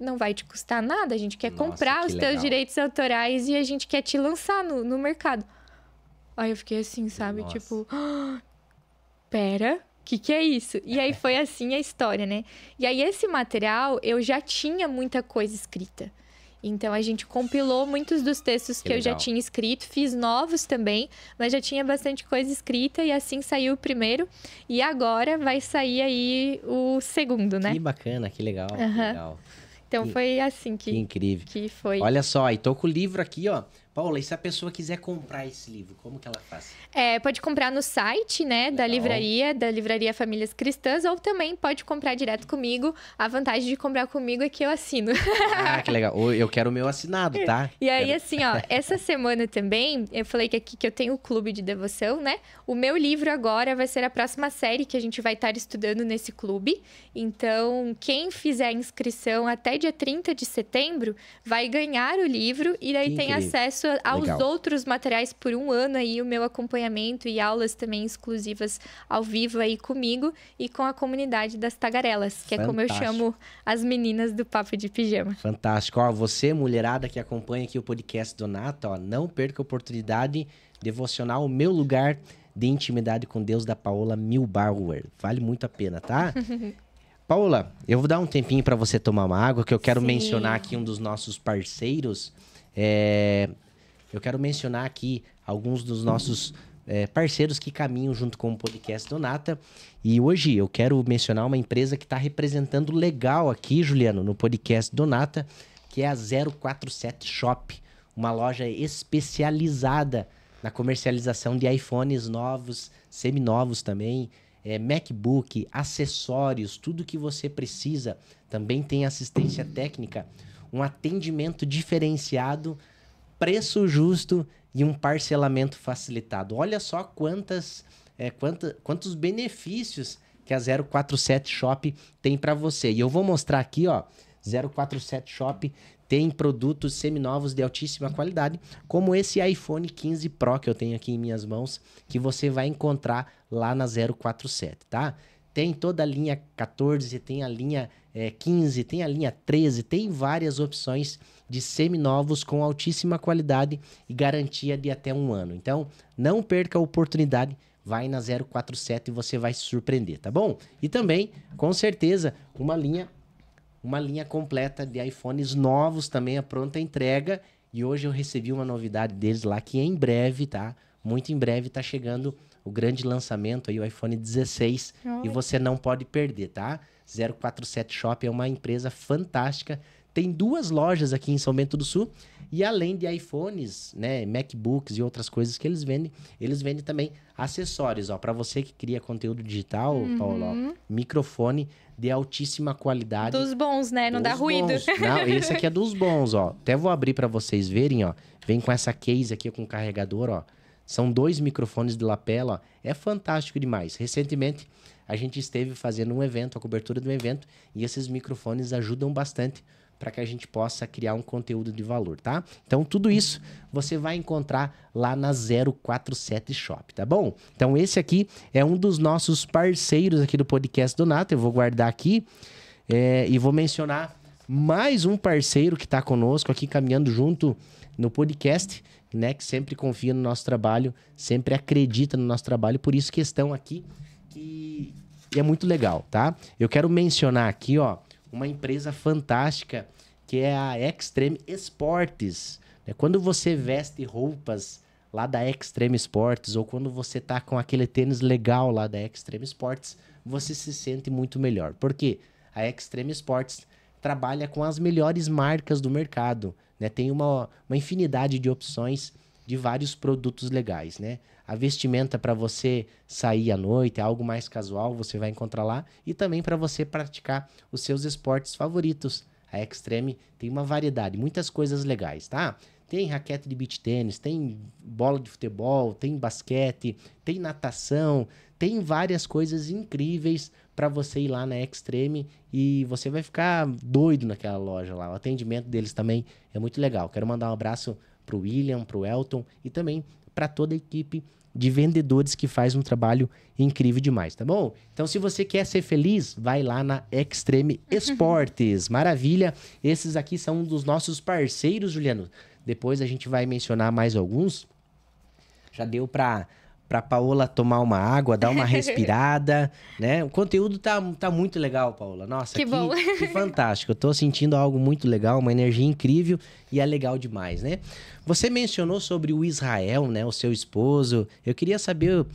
não vai te custar nada, a gente quer comprar os teus direitos autorais e a gente quer te lançar no mercado. Aí eu fiquei assim, sabe? Tipo, pera, o que é isso? E aí foi assim a história, né? E aí esse material, eu já tinha muita coisa escrita. Então, a gente compilou muitos dos textos que eu já tinha escrito, fiz novos também, mas já tinha bastante coisa escrita, e assim saiu o primeiro. E agora vai sair aí o segundo, né? Que bacana, que legal, que legal. Então, foi assim que incrível. Que foi. Olha só, e tô com o livro aqui, ó. Paula, e se a pessoa quiser comprar esse livro, como que ela faz? Pode comprar no site, né, da livraria Famílias Cristãs, ou também pode comprar direto comigo. A vantagem de comprar comigo é que eu assino. Ah, que legal. Eu quero o meu assinado, tá? E aí, assim, ó, essa semana também, eu falei que eu tenho o clube de devoção, né? O meu livro agora vai ser a próxima série que a gente vai estar estudando nesse clube. Então, quem fizer a inscrição até dia 30 de setembro vai ganhar o livro, e daí tem acesso aos outros materiais por um ano aí, o meu acompanhamento e aulas também exclusivas ao vivo aí comigo e com a comunidade das tagarelas, que é como eu chamo as meninas do Papo de Pijama. Fantástico. Ó, você, mulherada que acompanha aqui o podcast do Nata, ó, não perca a oportunidade devocional O Meu Lugar de Intimidade com Deus, da Paola Milbauer. Vale muito a pena, tá? Paola, eu vou dar um tempinho para você tomar uma água, que eu quero mencionar aqui um dos nossos parceiros. Eu quero mencionar aqui alguns dos nossos parceiros que caminham junto com o podcast do Nata. E hoje eu quero mencionar uma empresa que está representando legal aqui, Juliano, no podcast do Nata, que é a 047 Shop, uma loja especializada na comercialização de iPhones novos, seminovos também, MacBook, acessórios, tudo que você precisa. Também tem assistência técnica, um atendimento diferenciado, preço justo e um parcelamento facilitado. Olha só quantos benefícios que a 047 Shop tem para você. E eu vou mostrar aqui, ó, 047 Shop tem produtos seminovos de altíssima qualidade, como esse iPhone 15 Pro que eu tenho aqui em minhas mãos, que você vai encontrar lá na 047, tá? Tem toda a linha 14, tem a linha 15, tem a linha 13, tem várias opções de seminovos com altíssima qualidade e garantia de até 1 ano. Então, não perca a oportunidade, vai na 047 e você vai se surpreender, tá bom? E também, com certeza, uma linha completa de iPhones novos também, a pronta entrega. E hoje eu recebi uma novidade deles lá, que em breve, tá? Muito em breve tá chegando o grande lançamento aí, o iPhone 16. E você não pode perder, tá? 047 Shop é uma empresa fantástica. Tem 2 lojas aqui em São Bento do Sul. E além de iPhones, né, MacBooks e outras coisas que eles vendem também acessórios, ó. Para você que cria conteúdo digital, Paulo, ó, microfone de altíssima qualidade. Dos bons, né? Não dá ruído. Não, esse aqui é dos bons, ó. Até vou abrir para vocês verem, ó. Vem com essa case aqui com carregador, ó. São 2 microfones de lapela, ó. É fantástico demais. Recentemente, a gente esteve fazendo um evento, a cobertura de um evento, e esses microfones ajudam bastante para que a gente possa criar um conteúdo de valor, tá? Então, tudo isso você vai encontrar lá na 047 Shop, tá bom? Então, esse aqui é um dos nossos parceiros aqui do podcast do Nata. Eu vou guardar aqui e vou mencionar mais um parceiro que está conosco aqui, caminhando junto no podcast, né? Que sempre confia no nosso trabalho, sempre acredita no nosso trabalho, por isso que estão aqui e é muito legal, tá? Eu quero mencionar aqui, ó, uma empresa fantástica que é a Extreme Sports. Quando você veste roupas lá da Extreme Sports ou quando você tá com aquele tênis legal lá da Extreme Sports, você se sente muito melhor. Porque a Extreme Sports trabalha com as melhores marcas do mercado, né? Tem uma infinidade de opções de vários produtos legais, né? A vestimenta para você sair à noite, algo mais casual, você vai encontrar lá. E também para você praticar os seus esportes favoritos. A Extreme tem uma variedade, muitas coisas legais, tá? Tem raquete de beach tênis, tem bola de futebol, tem basquete, tem natação, tem várias coisas incríveis para você ir lá na Extreme e você vai ficar doido naquela loja lá. O atendimento deles também é muito legal. Quero mandar um abraço pro William, pro Elton e também para toda a equipe de vendedores que faz um trabalho incrível demais, tá bom? Então, se você quer ser feliz, vai lá na Extreme Sports. Maravilha! Esses aqui são um dos nossos parceiros, Juliano. Depois a gente vai mencionar mais alguns. Já deu para Paola tomar uma água, dar uma respirada, né? O conteúdo tá muito legal, Paola. Nossa, que bom. Que fantástico. Eu tô sentindo algo muito legal, uma energia incrível e é legal demais, né? Você mencionou sobre o Israel, né? O seu esposo. Eu queria saber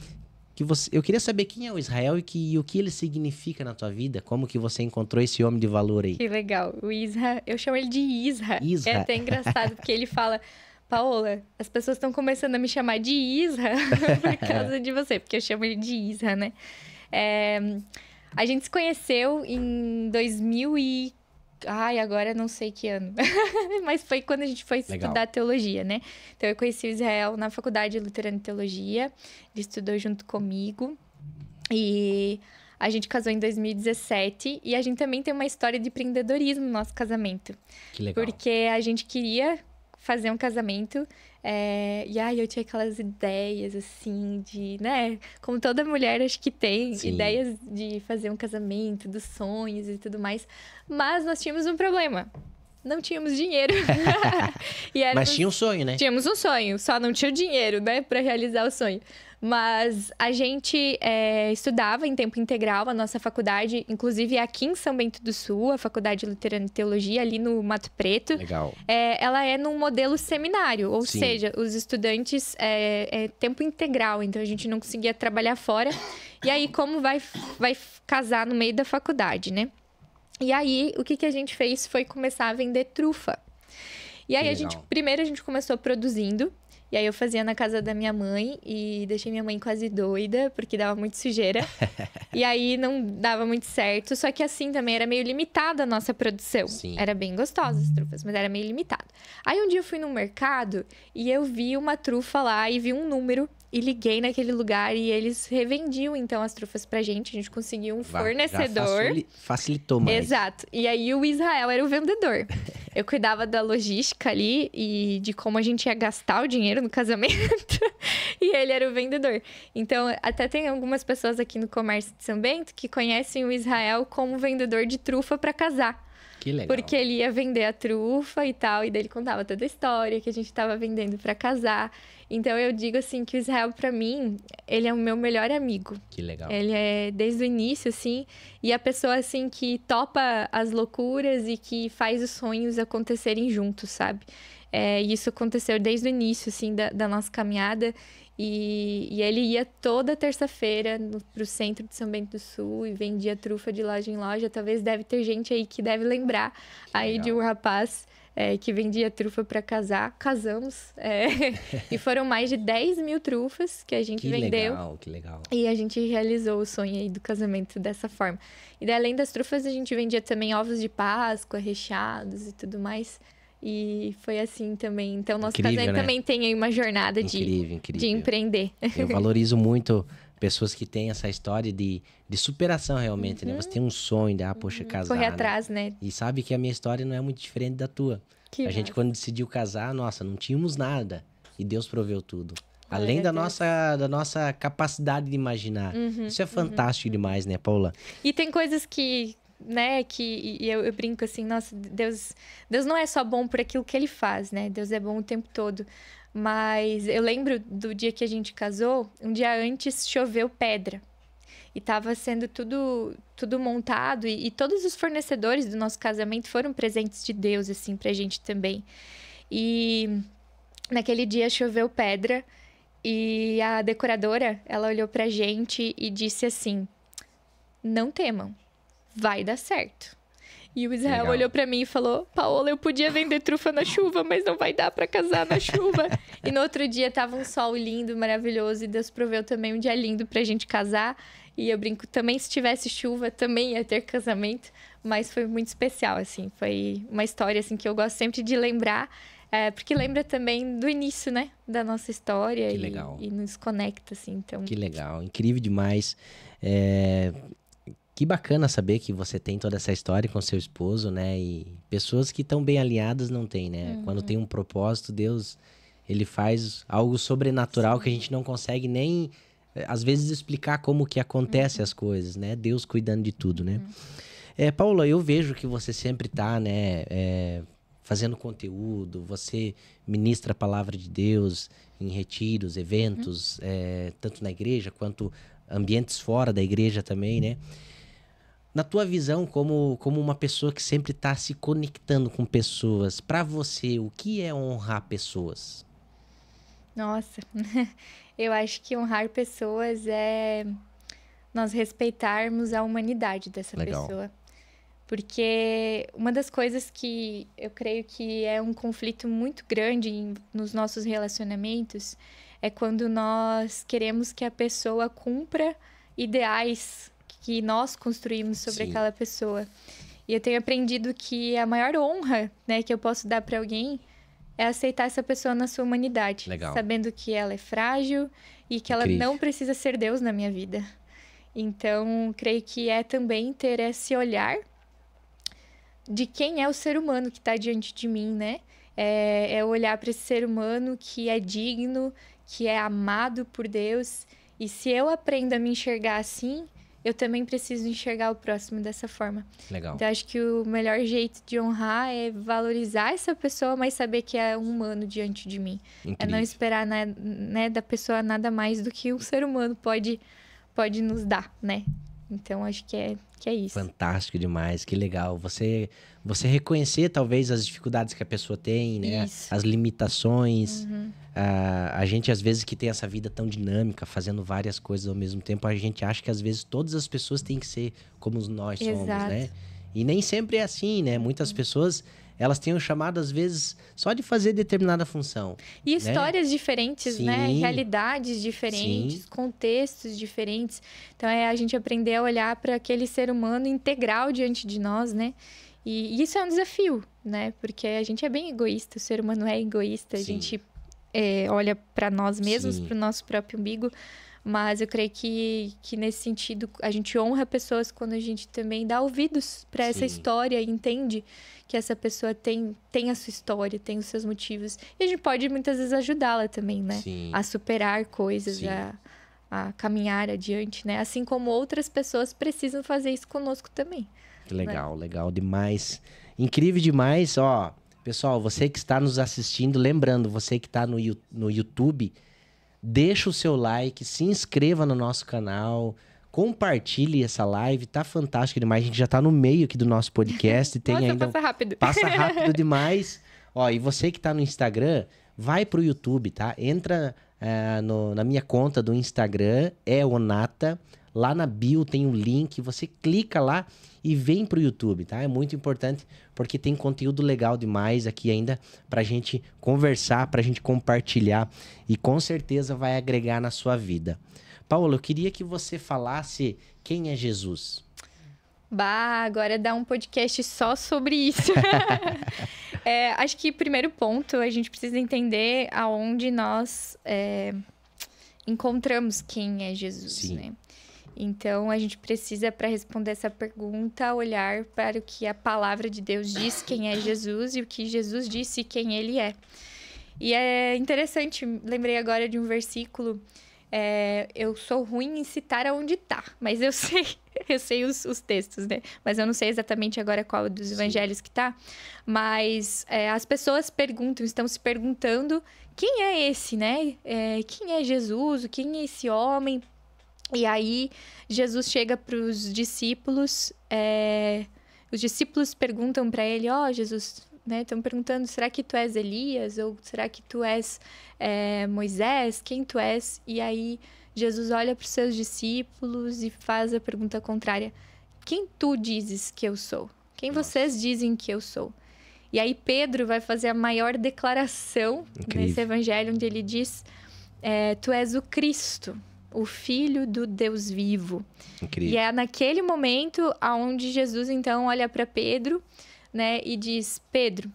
quem é o Israel e o que ele significa na tua vida. Como que você encontrou esse homem de valor aí? Que legal. O Isra, eu chamo ele de Isra. É até engraçado, porque ele fala: Paola, as pessoas estão começando a me chamar de Isra por causa de você, porque eu chamo ele de Isra, né? A gente se conheceu em 2000 e... Ai, agora não sei que ano. Mas foi quando a gente foi estudar teologia, né? Então, eu conheci o Israel na Faculdade Luterana de Teologia. Ele estudou junto comigo. E a gente casou em 2017. E a gente também tem uma história de empreendedorismo no nosso casamento. Que legal. Porque a gente queria fazer um casamento. E aí eu tinha aquelas ideias, assim, de, né? Como toda mulher, acho que tem ideias de fazer um casamento, dos sonhos e tudo mais. Mas nós tínhamos um problema. Não tínhamos dinheiro. Mas tinha um sonho, né? Tínhamos um sonho, só não tinha o dinheiro, né? Pra realizar o sonho. Mas a gente estudava em tempo integral, a nossa faculdade, inclusive aqui em São Bento do Sul, a Faculdade Luterana de Teologia, ali no Mato Preto. Legal. Ela é num modelo seminário, ou seja, os estudantes é tempo integral, então a gente não conseguia trabalhar fora. E aí, como vai casar no meio da faculdade, né? E aí, o que a gente fez foi começar a vender trufa. E aí, primeiro a gente começou produzindo. E aí eu fazia na casa da minha mãe e deixei minha mãe quase doida, porque dava muito sujeira. E aí não dava muito certo, só que assim também era meio limitada a nossa produção. Sim. Era bem gostosa as trufas, mas era meio limitado. Aí um dia eu fui no mercado e eu vi uma trufa lá e vi um número e liguei naquele lugar e eles revendiam, então, as trufas pra gente. A gente conseguiu um fornecedor. Já facilitou mais. Exato. E aí, o Israel era o vendedor. Eu cuidava da logística ali e de como a gente ia gastar o dinheiro no casamento. E ele era o vendedor. Então, até tem algumas pessoas aqui no comércio de São Bento que conhecem o Israel como vendedor de trufa para casar. Que legal. Porque ele ia vender a trufa e tal, e daí ele contava toda a história que a gente estava vendendo para casar. Então, eu digo assim que o Israel, para mim, ele é o meu melhor amigo. Que legal. Ele é desde o início, assim, e a pessoa, assim, que topa as loucuras e que faz os sonhos acontecerem juntos, sabe? E isso aconteceu desde o início, assim, da nossa caminhada. E ele ia toda terça-feira pro centro de São Bento do Sul e vendia trufa de loja em loja. Talvez deve ter gente aí que deve lembrar aí de um rapaz que vendia trufa para casar. Casamos. E foram mais de 10 mil trufas que a gente vendeu. Que legal. E a gente realizou o sonho aí do casamento dessa forma. E daí, além das trufas, a gente vendia também ovos de Páscoa, recheados e tudo mais. E foi assim também. Então, nosso casamento também tem aí uma jornada de empreender. Eu valorizo muito pessoas que têm essa história de superação realmente, né? Você tem um sonho de, poxa, casar, correr atrás, né? E sabe que a minha história não é muito diferente da tua. A gente, quando decidiu casar, nossa, não tínhamos nada. E Deus proveu tudo. Além da nossa capacidade de imaginar. Isso é fantástico demais, né, Paula? E tem coisas que... né, que eu brinco assim, nossa, Deus não é só bom por aquilo que ele faz, né? Deus é bom o tempo todo. Mas eu lembro do dia que a gente casou, um dia antes choveu pedra. E tava sendo tudo montado. E todos os fornecedores do nosso casamento foram presentes de Deus, assim, pra gente também. E naquele dia choveu pedra. E a decoradora, ela olhou pra gente e disse assim: não temam. Vai dar certo. E o Israel olhou pra mim e falou: Paola, eu podia vender trufa na chuva, mas não vai dar pra casar na chuva. E no outro dia tava um sol lindo, maravilhoso, e Deus proveu também um dia lindo pra gente casar. E eu brinco, também se tivesse chuva, também ia ter casamento. Mas foi muito especial, assim. Foi uma história, assim, que eu gosto sempre de lembrar. Porque lembra também do início, né? Da nossa história. Que legal. E nos conecta, assim, então... Que legal, incrível demais. Que bacana saber que você tem toda essa história com seu esposo, né? E pessoas que estão bem alinhadas não tem, né? Quando tem um propósito, Deus, ele faz algo sobrenatural que a gente não consegue nem, às vezes, explicar como que acontece as coisas, né? Deus cuidando de tudo, né? Paula, eu vejo que você sempre tá, né? Fazendo conteúdo, você ministra a palavra de Deus em retiros, eventos, tanto na igreja quanto ambientes fora da igreja também, né? Na tua visão, como uma pessoa que sempre está se conectando com pessoas, para você, o que é honrar pessoas? Nossa, eu acho que honrar pessoas é nós respeitarmos a humanidade dessa pessoa. Porque uma das coisas que eu creio que é um conflito muito grande nos nossos relacionamentos é quando nós queremos que a pessoa cumpra ideais que nós construímos sobre aquela pessoa. E eu tenho aprendido que a maior honra, né, que eu posso dar para alguém é aceitar essa pessoa na sua humanidade. Legal. Sabendo que ela é frágil e que ela não precisa ser Deus na minha vida. Então, creio que é também ter esse olhar de quem é o ser humano que está diante de mim, né? É olhar para esse ser humano que é digno, que é amado por Deus. E se eu aprendo a me enxergar assim, eu também preciso enxergar o próximo dessa forma. Legal. Então, acho que o melhor jeito de honrar é valorizar essa pessoa, mas saber que é um humano diante de mim. Incrível. É não esperar, né, da pessoa nada mais do que um ser humano pode nos dar, né? Então, acho que é isso. Fantástico demais, que legal. Você reconhecer, talvez, as dificuldades que a pessoa tem, né? Isso. As limitações. A gente, às vezes, que tem essa vida tão dinâmica, fazendo várias coisas ao mesmo tempo, a gente acha que, às vezes, todas as pessoas têm que ser como nós somos, né? E nem sempre é assim, né? Muitas pessoas, elas têm um chamado, às vezes, só de fazer determinada função. E histórias diferentes, Sim. né? Realidades diferentes, contextos diferentes. Então, é a gente aprender a olhar para aquele ser humano integral diante de nós, né? E isso é um desafio, né? Porque a gente é bem egoísta, o ser humano é egoísta, a gente olha para nós mesmos, Sim. para o nosso próprio umbigo. Mas eu creio que nesse sentido, a gente honra pessoas quando a gente também dá ouvidos para essa Sim. história e entende que essa pessoa tem a sua história, tem os seus motivos. E a gente pode muitas vezes ajudá-la também, né? Sim. A superar coisas, Sim. a caminhar adiante, né? Assim como outras pessoas precisam fazer isso conosco também. Legal, legal demais. Incrível demais, ó. Pessoal, você que está nos assistindo, lembrando, você que está no YouTube, deixa o seu like, se inscreva no nosso canal, compartilhe essa live, tá fantástico demais. A gente já tá no meio aqui do nosso podcast. Tem Nossa, ainda... passa rápido. Passa rápido demais. Ó, e você que tá no Instagram, vai pro YouTube, tá? Entra na minha conta do Instagram, é Onata. Lá na bio tem um link, você clica lá e vem pro YouTube, tá? É muito importante porque tem conteúdo legal demais aqui ainda pra gente conversar, pra gente compartilhar e com certeza vai agregar na sua vida. Paula, eu queria que você falasse quem é Jesus. Bah, agora dá um podcast só sobre isso. Acho que primeiro ponto, a gente precisa entender aonde nós encontramos quem é Jesus, Sim. né? Então, a gente precisa, para responder essa pergunta, olhar para o que a palavra de Deus diz quem é Jesus e o que Jesus disse quem ele é. E é interessante, lembrei agora de um versículo, eu sou ruim em citar aonde tá, mas eu sei os textos, né? Mas eu não sei exatamente agora qual dos evangelhos que tá. Mas as pessoas estão se perguntando quem é esse, né? Quem é Jesus? Quem é esse homem? E aí, Jesus chega para os discípulos perguntam para ele, Jesus, né? Estão perguntando, será que tu és Elias? Ou será que tu és Moisés? Quem tu és? E aí, Jesus olha para os seus discípulos e faz a pergunta contrária. Quem tu dizes que eu sou? Quem vocês dizem que eu sou? E aí, Pedro vai fazer a maior declaração nesse evangelho, onde ele diz, tu és o Cristo, o Filho do Deus vivo. Incrível. E é naquele momento onde Jesus, então, olha para Pedro, né, e diz, Pedro,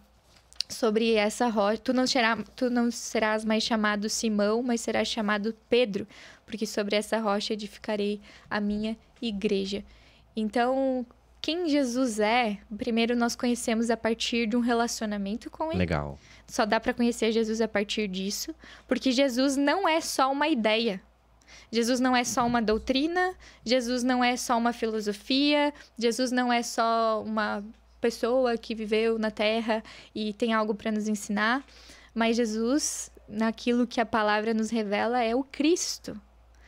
sobre essa rocha, tu não serás mais chamado Simão, mas serás chamado Pedro, porque sobre essa rocha edificarei a minha igreja. Então, quem Jesus é, primeiro nós conhecemos a partir de um relacionamento com ele. Legal. Só dá para conhecer Jesus a partir disso, porque Jesus não é só uma ideia. Jesus não é só uma doutrina, Jesus não é só uma filosofia, Jesus não é só uma pessoa que viveu na Terra e tem algo para nos ensinar, mas Jesus, naquilo que a palavra nos revela, é o Cristo.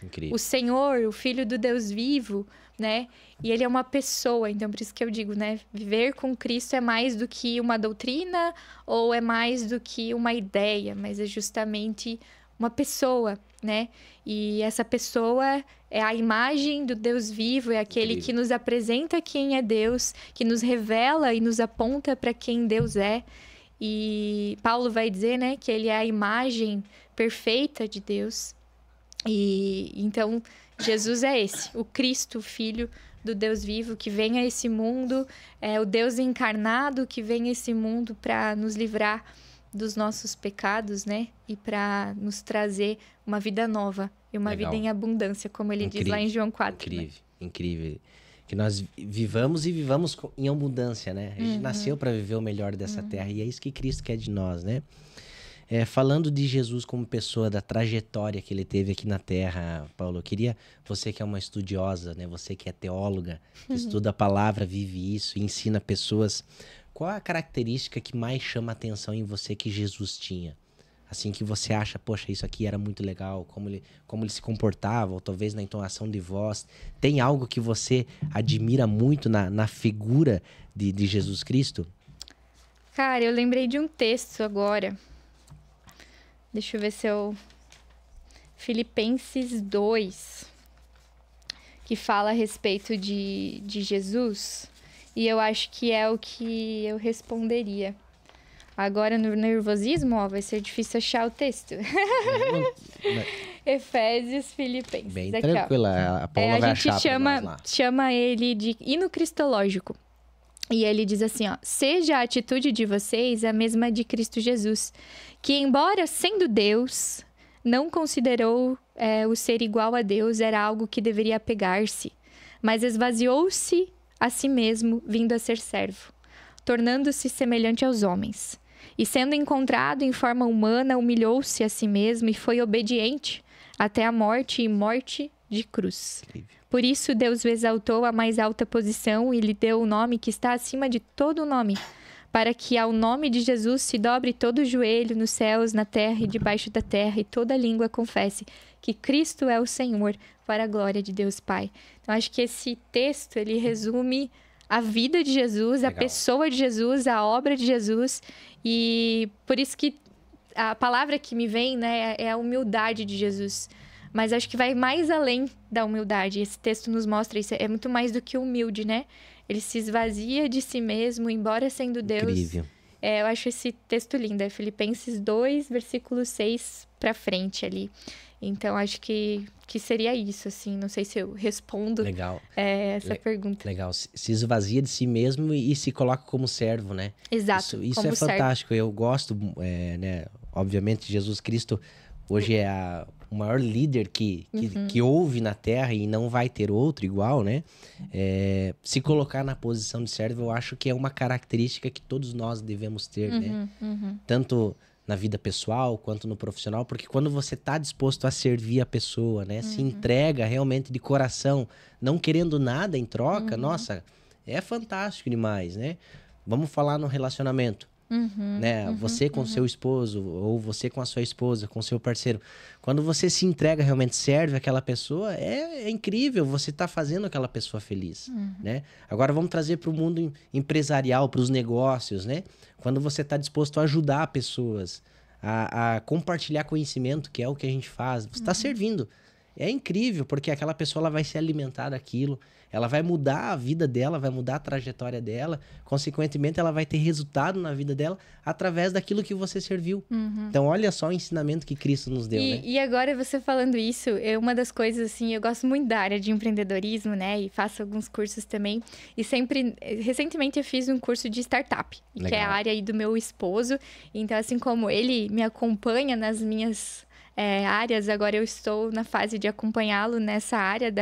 Incrível. O Senhor, o Filho do Deus vivo, né? E ele é uma pessoa, então por isso que eu digo, né? Viver com Cristo é mais do que uma doutrina ou é mais do que uma ideia, mas é justamente uma pessoa, né? E essa pessoa é a imagem do Deus vivo, é aquele que nos apresenta quem é Deus, que nos revela e nos aponta para quem Deus é. E Paulo vai dizer, né, que ele é a imagem perfeita de Deus. E então Jesus é esse, o Cristo, o Filho do Deus vivo, que vem a esse mundo, é o Deus encarnado que vem a esse mundo para nos livrar dos nossos pecados, né? E para nos trazer uma vida nova e uma vida em abundância, como ele diz lá em João 4. Incrível, né? Incrível. Que nós vivamos em abundância, né? A gente nasceu para viver o melhor dessa terra e é isso que Cristo quer de nós, né? Falando de Jesus como pessoa, da trajetória que ele teve aqui na Terra, Paulo, eu queria, você que é uma estudiosa, né? Você que é teóloga, que estuda a palavra, vive isso, ensina pessoas, qual a característica que mais chama a atenção em você que Jesus tinha? Assim, que você acha, poxa, isso aqui era muito legal, como ele se comportava, ou talvez na entonação de voz. Tem algo que você admira muito na figura de Jesus Cristo? Cara, eu lembrei de um texto agora. Deixa eu ver se eu... Filipenses 2, que fala a respeito de Jesus. E eu acho que é o que eu responderia. Agora, no nervosismo, vai ser difícil achar o texto. Efésios, Filipenses. Bem aqui, tranquila, a Paula vai achar A gente chama ele de hino cristológico. E ele diz assim, ó: seja a atitude de vocês a mesma de Cristo Jesus, que embora sendo Deus, não considerou o ser igual a Deus era algo que deveria apegar-se, mas esvaziou-se a si mesmo, vindo a ser servo, tornando-se semelhante aos homens. E sendo encontrado em forma humana, humilhou-se a si mesmo e foi obediente até a morte e morte de cruz. Incrível. Por isso Deus o exaltou à mais alta posição e lhe deu o nome que está acima de todo nome, para que ao nome de Jesus se dobre todo o joelho nos céus, na terra e debaixo da terra, e toda língua confesse que Cristo é o Senhor, para a glória de Deus Pai. Então, acho que esse texto, ele resume a vida de Jesus, Legal. a pessoa de Jesus, a obra de Jesus, e por isso que a palavra que me vem, né, é a humildade de Jesus. Mas acho que vai mais além da humildade. Esse texto nos mostra isso. É muito mais do que humilde, né? Ele se esvazia de si mesmo, embora sendo Deus. Incrível. Eu acho esse texto lindo. É Filipenses 2, versículo 6 pra frente ali. Então, acho que seria isso, assim. Não sei se eu respondo Legal. Essa pergunta. Legal. Se esvazia de si mesmo e se coloca como servo, né? Exato. Isso como é servo. fantástico. Eu gosto, né? Obviamente, Jesus Cristo hoje é o maior líder que houve na Terra e não vai ter outro igual, né? Se colocar na posição de servo, eu acho que é uma característica que todos nós devemos ter, né? Tanto na vida pessoal quanto no profissional, porque quando você está disposto a servir a pessoa, né? Se entrega realmente de coração, não querendo nada em troca, nossa, é fantástico demais, né? Vamos falar no relacionamento. Né? Você com seu esposo, ou você com a sua esposa, com seu parceiro. Quando você se entrega, realmente serve aquela pessoa, é incrível, você tá fazendo aquela pessoa feliz, né? Agora vamos trazer para o mundo empresarial, para os negócios, né? Quando você tá disposto a ajudar pessoas, a compartilhar conhecimento, que é o que a gente faz, você tá servindo. É incrível, porque aquela pessoa ela vai se alimentar daquilo, ela vai mudar a vida dela, vai mudar a trajetória dela, consequentemente ela vai ter resultado na vida dela através daquilo que você serviu. Então olha só o ensinamento que Cristo nos deu, né? E agora você falando isso, uma das coisas assim, eu gosto muito da área de empreendedorismo, né? E faço alguns cursos também. E recentemente eu fiz um curso de startup, que é a área aí do meu esposo. Então assim como ele me acompanha nas minhas áreas, agora eu estou na fase de acompanhá-lo nessa área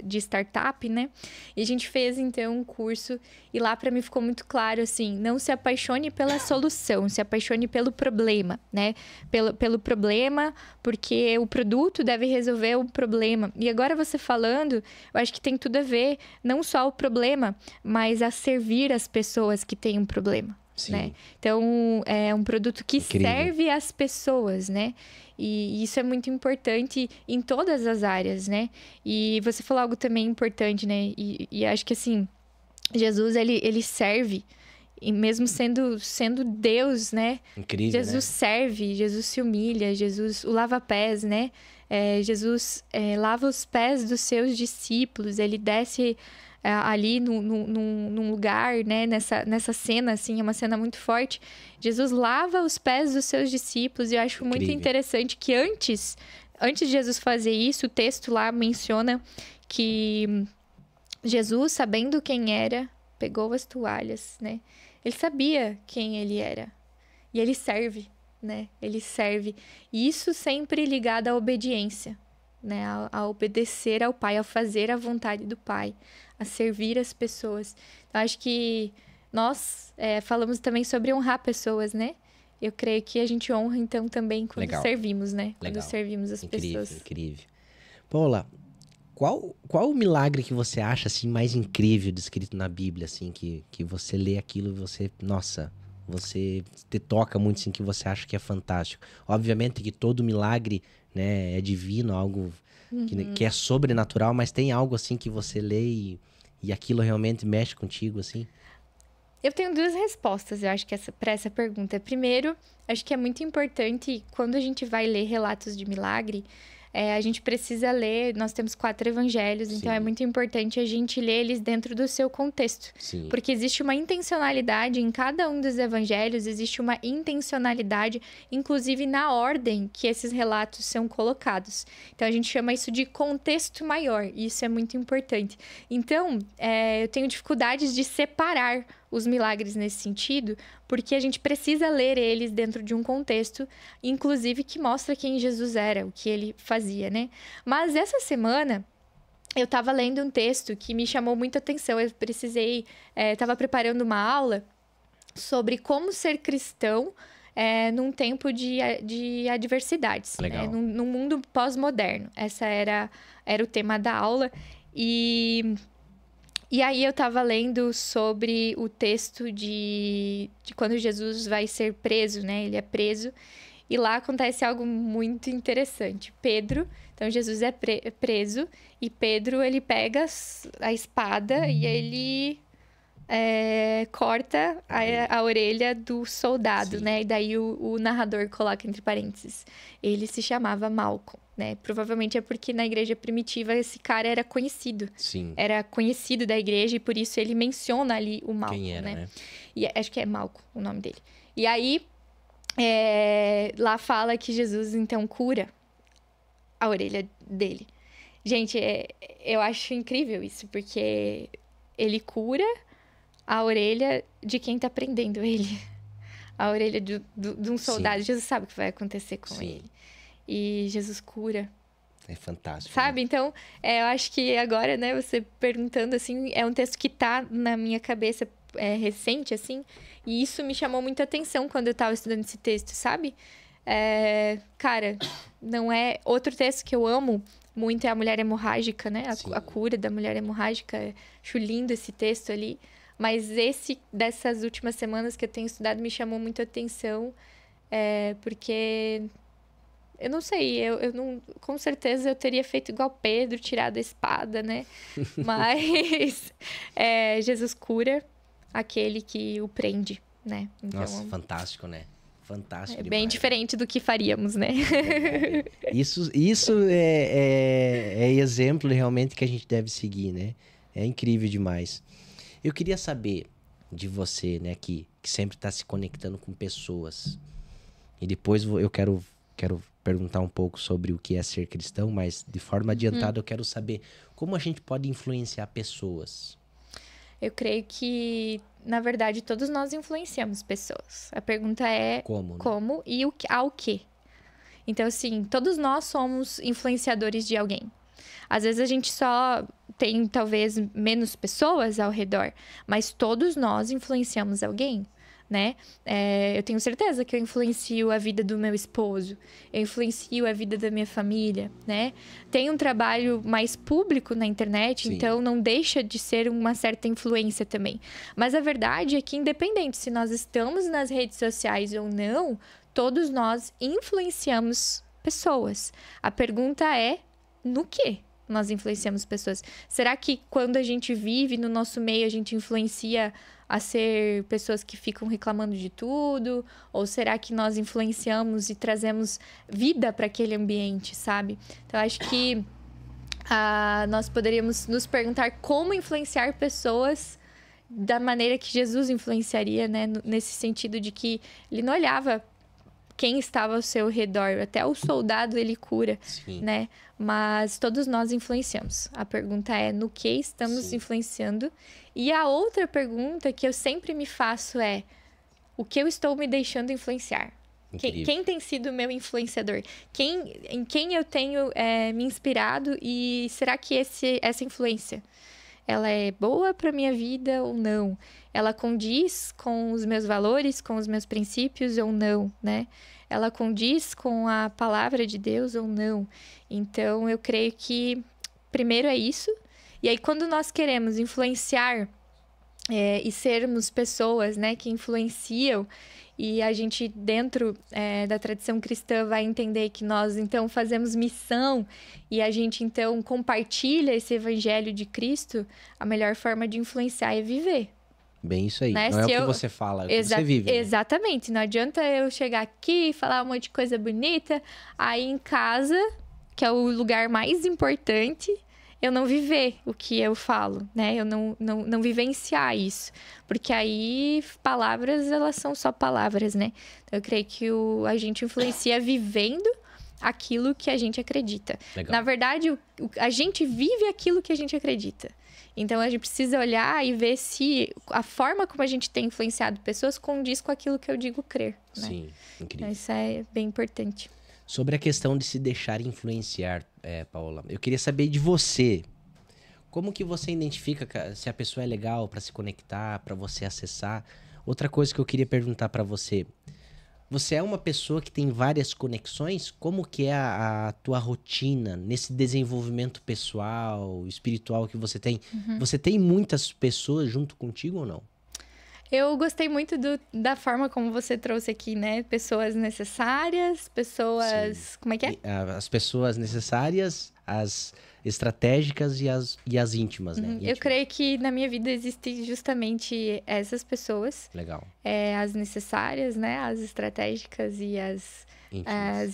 de startup, né? E a gente fez, então, um curso e lá para mim ficou muito claro, assim, não se apaixone pela solução, se apaixone pelo problema, né? Pelo problema, porque o produto deve resolver o problema. E agora você falando, eu acho que tem tudo a ver, não só o problema, mas a servir as pessoas que têm um problema. Né? Então, é um produto que serve às pessoas, né? E isso é muito importante em todas as áreas, né? E você falou algo também importante, né? E acho que, assim, Jesus, ele serve, e mesmo sendo Deus, né? Incrível, Jesus serve, Jesus se humilha, Jesus o lava pés, né? Jesus lava os pés dos seus discípulos, ele desce ali num lugar, né? Nessa cena, assim, é uma cena muito forte. Jesus lava os pés dos seus discípulos e eu acho muito interessante que antes de Jesus fazer isso, o texto lá menciona que Jesus, sabendo quem era, pegou as toalhas, né? Ele sabia quem ele era e ele serve, né? Ele serve. E isso sempre ligado à obediência, né? A obedecer ao Pai, a fazer a vontade do Pai, a servir as pessoas. Então, acho que nós falamos também sobre honrar pessoas, né? Eu creio que a gente honra, então, também quando servimos, né? Quando servimos as pessoas. Incrível. Paula, qual o milagre que você acha, assim, mais incrível descrito na Bíblia, assim, que você lê aquilo e você, nossa, você te toca muito, assim, que você acha que é fantástico? Obviamente que todo milagre, né, é divino, algo que é sobrenatural, mas tem algo, assim, que você lê e aquilo realmente mexe contigo, assim? Eu tenho duas respostas, eu acho que para essa pergunta. Primeiro, acho que é muito importante, quando a gente vai ler relatos de milagre, a gente precisa ler, nós temos 4 evangelhos, então é muito importante a gente ler eles dentro do seu contexto. Sim. Porque existe uma intencionalidade em cada um dos evangelhos, existe uma intencionalidade, inclusive na ordem que esses relatos são colocados. Então a gente chama isso de contexto maior, e isso é muito importante. Então, eu tenho dificuldades de separar os milagres nesse sentido, porque a gente precisa ler eles dentro de um contexto, inclusive que mostra quem Jesus era, o que ele fazia, né? Mas essa semana eu estava lendo um texto que me chamou muita atenção. Eu estava preparando uma aula sobre como ser cristão num tempo de adversidades, né? Num mundo pós-moderno. Essa era o tema da aula. E aí eu estava lendo sobre o texto de quando Jesus vai ser preso, né? Ele é preso. E lá acontece algo muito interessante. Então Jesus é preso. E Pedro, ele pega a espada e ele corta a orelha do soldado, Sim. né? E daí o narrador coloca entre parênteses. Ele se chamava Malcolm. Né? Provavelmente é porque na igreja primitiva esse cara era conhecido. Sim. Era conhecido da igreja e por isso ele menciona ali o Malcolm. Quem era, né? E acho que é Malcolm o nome dele. E aí, lá fala que Jesus então cura a orelha dele. Gente, eu acho incrível isso, porque ele cura a orelha de quem tá prendendo ele. A orelha de um soldado. Sim. Jesus sabe o que vai acontecer com ele. E Jesus cura. É fantástico. Sabe? Né? Então, eu acho que agora, né, você perguntando, assim, é um texto que tá na minha cabeça recente, assim, e isso me chamou muita atenção quando eu tava estudando esse texto, sabe? Cara, não é... Outro texto que eu amo muito é a mulher hemorrágica, né? A cura da mulher hemorrágica. Acho lindo esse texto ali. Mas dessas últimas semanas que eu tenho estudado, me chamou muito atenção, porque... Eu não sei, eu não, com certeza eu teria feito igual Pedro, tirado a espada, né? Mas Jesus cura aquele que o prende, né? Então, nossa, fantástico, né? Fantástico. Bem diferente do que faríamos, né? Isso é exemplo realmente que a gente deve seguir, né? É incrível demais. Eu queria saber de você, né, que sempre está se conectando com pessoas. E depois eu quero perguntar um pouco sobre o que é ser cristão, mas de forma adiantada eu quero saber como a gente pode influenciar pessoas. Eu creio que, na verdade, todos nós influenciamos pessoas. A pergunta é como, né? Como e ao quê? Então, assim, todos nós somos influenciadores de alguém. Às vezes a gente só tem, talvez, menos pessoas ao redor, mas todos nós influenciamos alguém. Né? Eu tenho certeza que eu influencio a vida do meu esposo, eu influencio a vida da minha família, né? Tem um trabalho mais público na internet, Sim. Então não deixa de ser uma certa influência também. Mas a verdade é que, independente se nós estamos nas redes sociais ou não, todos nós influenciamos pessoas. A pergunta é, no quê nós influenciamos pessoas? Será que quando a gente vive no nosso meio, a gente influencia a ser pessoas que ficam reclamando de tudo? Ou será que nós influenciamos e trazemos vida para aquele ambiente, sabe? Então, acho que nós poderíamos nos perguntar como influenciar pessoas da maneira que Jesus influenciaria, né? Nesse sentido de que ele não olhava quem estava ao seu redor. Até o soldado ele cura, Sim. né? Mas todos nós influenciamos. A pergunta é no que estamos influenciando. E a outra pergunta que eu sempre me faço é o que eu estou me deixando influenciar? Quem tem sido o meu influenciador? Em quem eu tenho me inspirado? E será que essa influência ela é boa para minha vida ou não? Ela condiz com os meus valores, com os meus princípios ou não, né? Ela condiz com a palavra de Deus ou não? Então, eu creio que primeiro é isso. E aí, quando nós queremos influenciar e sermos pessoas, né, que influenciam, e a gente, dentro da tradição cristã, vai entender que nós, então, fazemos missão e a gente, então, compartilha esse evangelho de Cristo, a melhor forma de influenciar é viver. Bem isso aí. Né? Não é o que você fala, é o que você vive. Né? Exatamente. Não adianta eu chegar aqui e falar um monte de coisa bonita, aí em casa, que é o lugar mais importante, eu não viver o que eu falo, né? Eu não vivenciar isso. Porque aí, palavras, elas são só palavras, né? Então, eu creio que a gente influencia vivendo aquilo que a gente acredita. Legal. Na verdade, a gente vive aquilo que a gente acredita. Então, a gente precisa olhar e ver se a forma como a gente tem influenciado pessoas condiz com aquilo que eu digo crer, né? Sim, incrível. Então, isso é bem importante. Sobre a questão de se deixar influenciar, Paola, eu queria saber de você. Como que você identifica se a pessoa é legal para se conectar, para você acessar? Outra coisa que eu queria perguntar para você. Você é uma pessoa que tem várias conexões? Como que é a tua rotina nesse desenvolvimento pessoal, espiritual que você tem? Você tem muitas pessoas junto contigo ou não? Eu gostei muito da forma como você trouxe aqui, né? Pessoas necessárias, pessoas... Sim. Como é que é? As pessoas necessárias, as estratégicas e as íntimas, né? Eu creio que na minha vida existem justamente essas pessoas. Legal. As necessárias, né? As estratégicas e as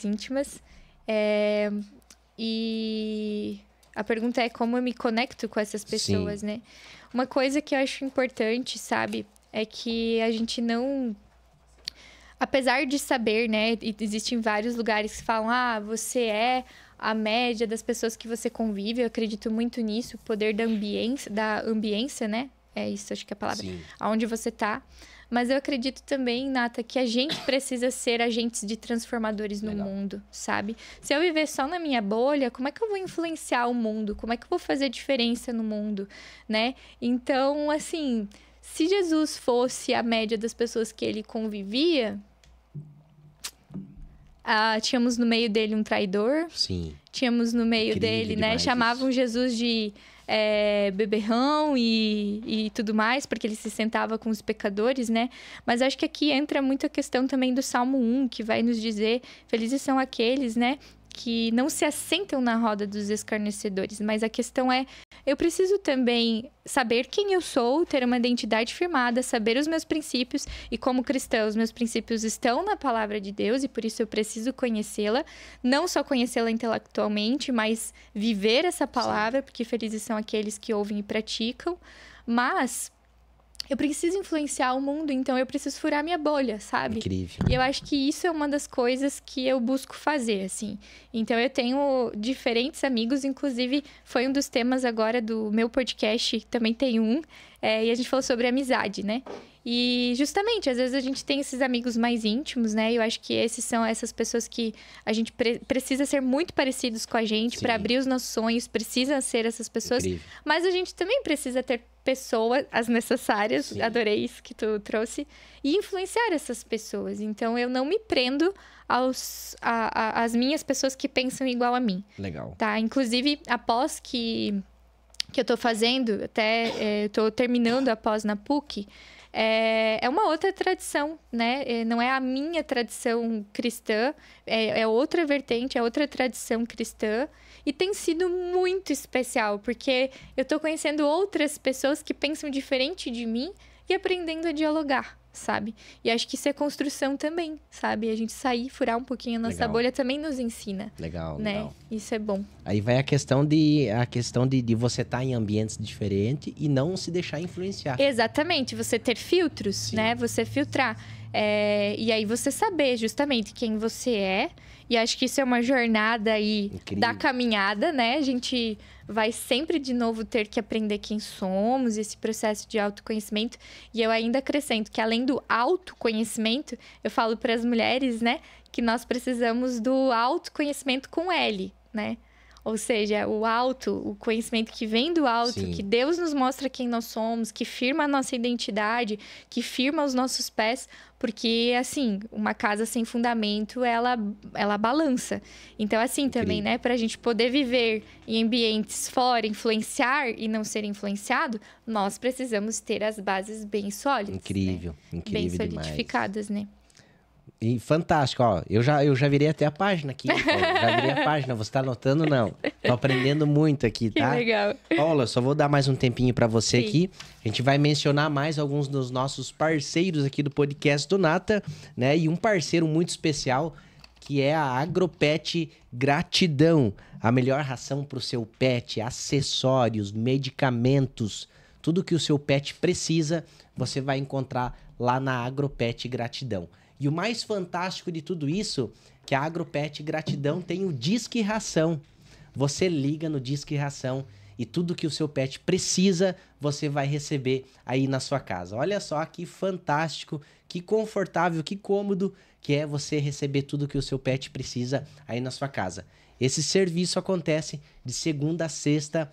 íntimas. E a pergunta é como eu me conecto com essas pessoas, né? Uma coisa que eu acho importante, sabe? É que a gente não... Apesar de saber, né? Existem vários lugares que falam, você é a média das pessoas que você convive. Eu acredito muito nisso, o poder da ambiência, né? É isso, acho que é a palavra. Sim. Aonde você tá. Mas eu acredito também, Nata, que a gente precisa ser agentes de transformadores no mundo, sabe? Se eu viver só na minha bolha, como é que eu vou influenciar o mundo? Como é que eu vou fazer diferença no mundo, né? Então, assim... Se Jesus fosse a média das pessoas que ele convivia, tínhamos no meio dele um traidor. Sim. Tínhamos no meio dele, né? Chamavam Jesus de beberrão e tudo mais, porque ele se sentava com os pecadores, né? Mas acho que aqui entra muito a questão também do Salmo 1, que vai nos dizer, felizes são aqueles, né? Que não se assentam na roda dos escarnecedores. Mas a questão é, eu preciso também saber quem eu sou, ter uma identidade firmada, saber os meus princípios. E como cristã, os meus princípios estão na palavra de Deus e por isso eu preciso conhecê-la. Não só conhecê-la intelectualmente, mas viver essa palavra, porque felizes são aqueles que ouvem e praticam. Mas... eu preciso influenciar o mundo, então eu preciso furar minha bolha, sabe? Incrível. E eu acho que isso é uma das coisas que eu busco fazer, assim. Então, eu tenho diferentes amigos, inclusive foi um dos temas agora do meu podcast, também tem um, e a gente falou sobre amizade, né? E justamente, às vezes a gente tem esses amigos mais íntimos, né? E eu acho que esses são essas pessoas que a gente precisa ser muito parecidos com a gente para abrir os nossos sonhos, precisa ser essas pessoas. Incrível. Mas a gente também precisa ter pessoas, as necessárias, adorei isso que tu trouxe, e influenciar essas pessoas. Então, eu não me prendo às minhas pessoas que pensam igual a mim. Legal. Tá? Inclusive, após que eu tô fazendo, até eu tô terminando a pós na PUC, é uma outra tradição, né? Não é a minha tradição cristã, é outra vertente, é outra tradição cristã. E tem sido muito especial, porque eu tô conhecendo outras pessoas que pensam diferente de mim e aprendendo a dialogar, sabe? E acho que isso é construção também, sabe? A gente sair, furar um pouquinho a nossa bolha também nos ensina. Legal, né? legal. Isso é bom. Aí vai a questão de você estar em ambientes diferentes e não se deixar influenciar. Exatamente, você ter filtros, Sim. né? Você filtrar. E aí você saber justamente quem você é. E acho que isso é uma jornada aí da caminhada, né? A gente vai sempre de novo ter que aprender quem somos, esse processo de autoconhecimento. E eu ainda acrescento que além do autoconhecimento, eu falo para as mulheres, né? Que nós precisamos do autoconhecimento com L, né? Ou seja, o conhecimento que vem do alto, Sim. que Deus nos mostra quem nós somos, que firma a nossa identidade, que firma os nossos pés, porque, assim, uma casa sem fundamento, ela balança. Então, assim, também, né, pra gente poder viver em ambientes fora, influenciar e não ser influenciado, nós precisamos ter as bases bem sólidas. Incrível, né? incrível bem solidificadas, demais. né? E fantástico, ó. Eu já virei até a página aqui. Já virei a página. Você tá anotando? Não. Tô aprendendo muito aqui, tá? Que legal. Paula, só vou dar mais um tempinho pra você Sim. aqui. A gente vai mencionar mais alguns dos nossos parceiros aqui do podcast do Nata, né? E um parceiro muito especial que é a Agropet Gratidão. A melhor ração para o seu pet, acessórios, medicamentos, tudo que o seu pet precisa, você vai encontrar lá na Agropet Gratidão. E o mais fantástico de tudo isso, que a Agropet Gratidão tem o Disque Ração. Você liga no Disque Ração e tudo que o seu pet precisa, você vai receber aí na sua casa. Olha só que fantástico, que confortável, que cômodo que é você receber tudo que o seu pet precisa aí na sua casa. Esse serviço acontece de segunda a sexta,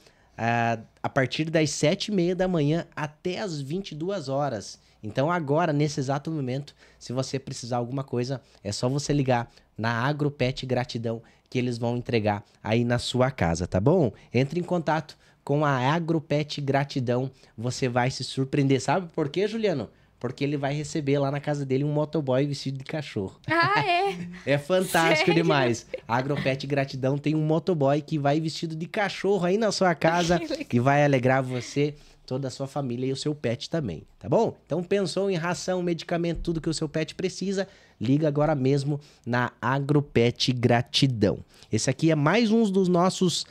a partir das 7h30 da manhã até as 22 horas. Então agora, nesse exato momento, se você precisar alguma coisa, é só você ligar na Agropet Gratidão que eles vão entregar aí na sua casa, tá bom? Entre em contato com a Agropet Gratidão, você vai se surpreender. Sabe por quê, Juliano? Porque ele vai receber lá na casa dele um motoboy vestido de cachorro. Ah, é? É fantástico Sério? demais. A Agropet Gratidão tem um motoboy que vai vestido de cachorro aí na sua casa e vai alegrar você, toda a sua família e o seu pet também, tá bom? Então pensou em ração, medicamento, tudo que o seu pet precisa, liga agora mesmo na Agropet Gratidão. Esse aqui é mais um dos nossos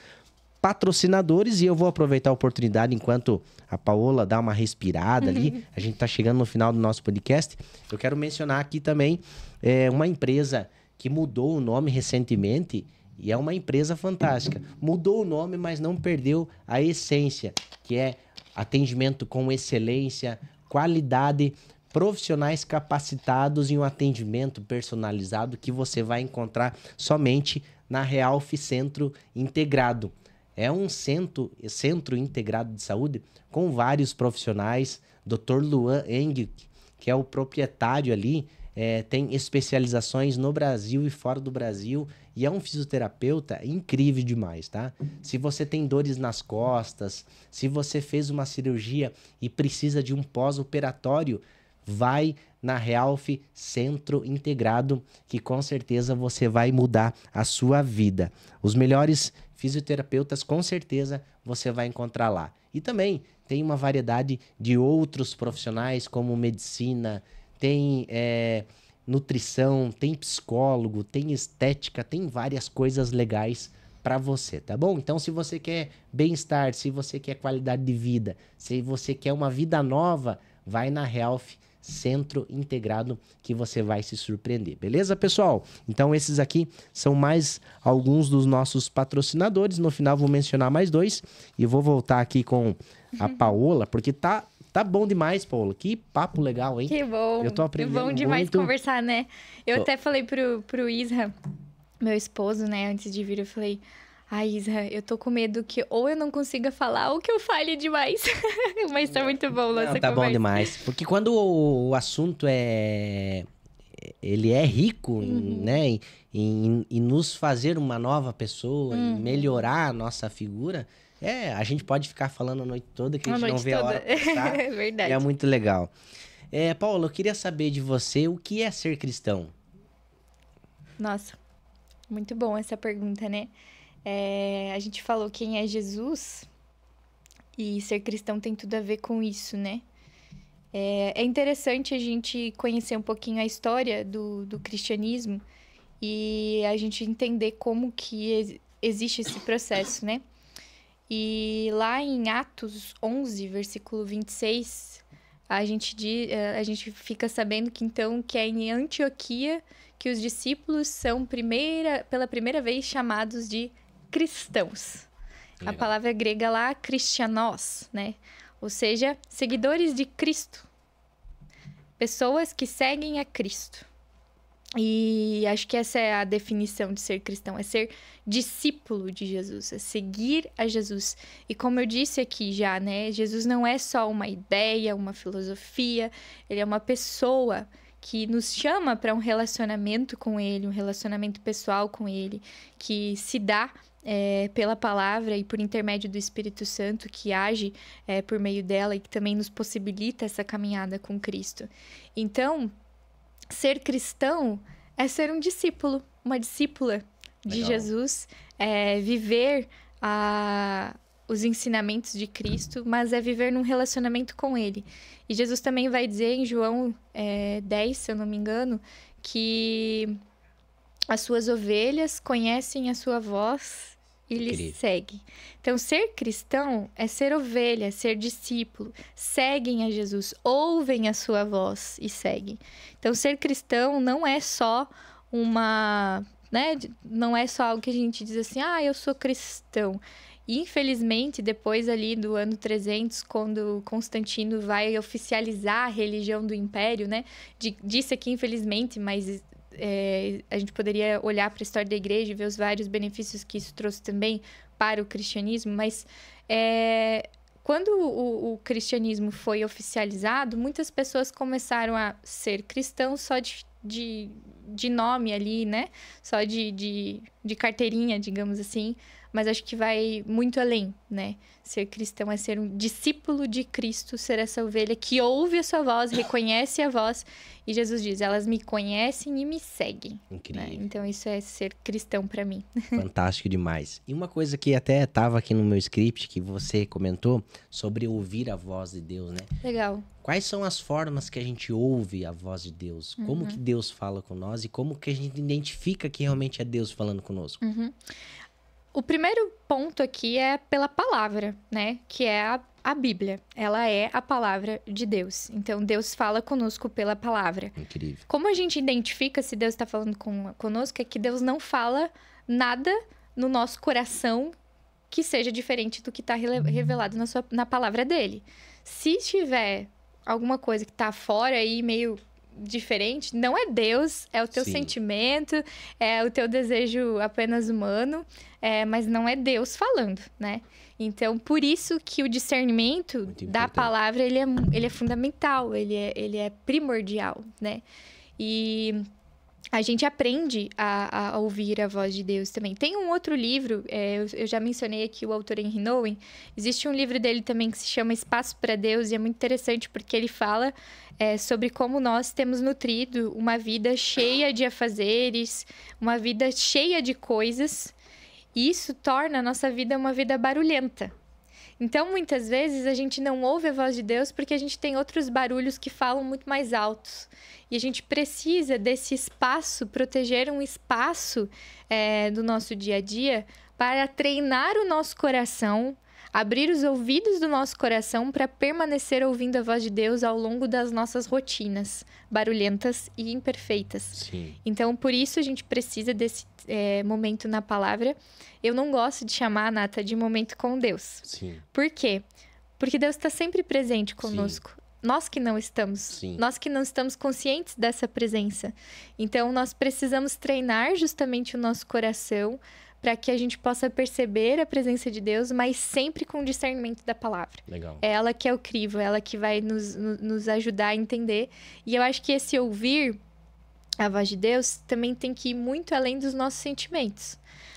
patrocinadores e eu vou aproveitar a oportunidade enquanto a Paola dá uma respirada ali. A gente tá chegando no final do nosso podcast. Eu quero mencionar aqui também uma empresa que mudou o nome recentemente e é uma empresa fantástica. Mudou o nome, mas não perdeu a essência, que é atendimento com excelência, qualidade, profissionais capacitados e um atendimento personalizado que você vai encontrar somente na Realf Centro Integrado. É um centro integrado de saúde com vários profissionais. Dr. Luan Eng, que é o proprietário ali, tem especializações no Brasil e fora do Brasil e é um fisioterapeuta incrível demais, tá? Se você tem dores nas costas, se você fez uma cirurgia e precisa de um pós-operatório, vai na Realf Centro Integrado, que com certeza você vai mudar a sua vida. Os melhores fisioterapeutas, com certeza, você vai encontrar lá. E também tem uma variedade de outros profissionais, como medicina, tem nutrição, tem psicólogo, tem estética, tem várias coisas legais para você, tá bom? Então, se você quer bem-estar, se você quer qualidade de vida, se você quer uma vida nova, vai na Realf Centro Integrado que você vai se surpreender, beleza, pessoal? Então esses aqui são mais alguns dos nossos patrocinadores. No final vou mencionar mais dois e vou voltar aqui com a Paola, porque tá bom demais, Paola. Que papo legal, hein? Que bom. Eu tô aprendendo bom demais muito. Conversar, né? Eu até falei pro Isra, meu esposo, né, antes de vir, eu falei: ai, Isra, eu tô com medo que ou eu não consiga falar ou que eu fale demais. Mas tá muito bom nossa Tá conversa. bom demais. Porque quando o assunto ele é rico, né, em nos fazer uma nova pessoa, em melhorar a nossa figura, a gente pode ficar falando a noite toda que a gente não vê a hora passar. É verdade. E é muito legal. Paula, eu queria saber de você o que é ser cristão? Nossa, muito bom essa pergunta, né? A gente falou quem é Jesus e ser cristão tem tudo a ver com isso, né? É interessante a gente conhecer um pouquinho a história do cristianismo e a gente entender como que existe esse processo, né? E lá em Atos 11, versículo 26, a gente fica sabendo que é em Antioquia que os discípulos são pela primeira vez chamados de cristãos. Legal. A palavra grega lá, Christianos, né? Ou seja, seguidores de Cristo. Pessoas que seguem a Cristo. E acho que essa é a definição de ser cristão, é ser discípulo de Jesus, é seguir a Jesus. E como eu disse aqui já, né? Jesus não é só uma ideia, uma filosofia, ele é uma pessoa que nos chama para um relacionamento com ele, um relacionamento pessoal com ele, que se dá pela palavra e por intermédio do Espírito Santo, que age por meio dela e que também nos possibilita essa caminhada com Cristo. Então, ser cristão é ser um discípulo, uma discípula de Legal. Jesus, viver os ensinamentos de Cristo, mas é viver num relacionamento com Ele. E Jesus também vai dizer em João 10, se eu não me engano, que as suas ovelhas conhecem a sua voz e lhe seguem. Então, ser cristão é ser ovelha, ser discípulo. Seguem a Jesus, ouvem a sua voz e seguem. Então, ser cristão não é só uma... né? Não é só algo que a gente diz assim, eu sou cristão. E, infelizmente, depois ali do ano 300, quando Constantino vai oficializar a religião do Império, né? Disse aqui, infelizmente, mas a gente poderia olhar para a história da igreja e ver os vários benefícios que isso trouxe também para o cristianismo, mas quando o cristianismo foi oficializado, muitas pessoas começaram a ser cristãos só de nome ali, né? Só de carteirinha, digamos assim. Mas acho que vai muito além, né? Ser cristão é ser um discípulo de Cristo, ser essa ovelha que ouve a sua voz, reconhece a voz. E Jesus diz, elas me conhecem e me seguem. Incrível. Né? Então, isso é ser cristão para mim. Fantástico demais. E uma coisa que até estava aqui no meu script, que você comentou, sobre ouvir a voz de Deus, né? Legal. Quais são as formas que a gente ouve a voz de Deus? Como que Deus fala com nós? E como que a gente identifica que realmente é Deus falando conosco? O primeiro ponto aqui é pela palavra, né? Que é a Bíblia. Ela é a palavra de Deus. Então, Deus fala conosco pela palavra. Incrível. Como a gente identifica se Deus está falando conosco é que Deus não fala nada no nosso coração que seja diferente do que está revelado na palavra dele. Se tiver alguma coisa que está fora aí, meio diferente, não é Deus, é o teu sentimento, é o teu desejo apenas humano, mas não é Deus falando, né? Então, por isso que o discernimento da palavra, ele é fundamental, ele é primordial, né? E a gente aprende a ouvir a voz de Deus também. Tem um outro livro, eu já mencionei aqui o autor Henry Nouwen. Existe um livro dele também que se chama Espaço para Deus, e é muito interessante porque ele fala sobre como nós temos nutrido uma vida cheia de afazeres, uma vida cheia de coisas, e isso torna a nossa vida uma vida barulhenta. Então, muitas vezes, a gente não ouve a voz de Deus porque a gente tem outros barulhos que falam muito mais altos. E a gente precisa desse espaço, proteger um espaço do nosso dia a dia para treinar o nosso coração, abrir os ouvidos do nosso coração para permanecer ouvindo a voz de Deus ao longo das nossas rotinas barulhentas e imperfeitas. Sim. Então, por isso, a gente precisa desse momento na palavra. Eu não gosto de chamar, Nata, de momento com Deus. Sim. Por quê? Porque Deus está sempre presente conosco. Sim. Nós que não estamos. Sim. Nós que não estamos conscientes dessa presença. Então, nós precisamos treinar justamente o nosso coração para que a gente possa perceber a presença de Deus, mas sempre com discernimento da palavra. Legal. É ela que é o crivo, é ela que vai nos ajudar a entender. E eu acho que esse ouvir a voz de Deus também tem que ir muito além dos nossos sentimentos.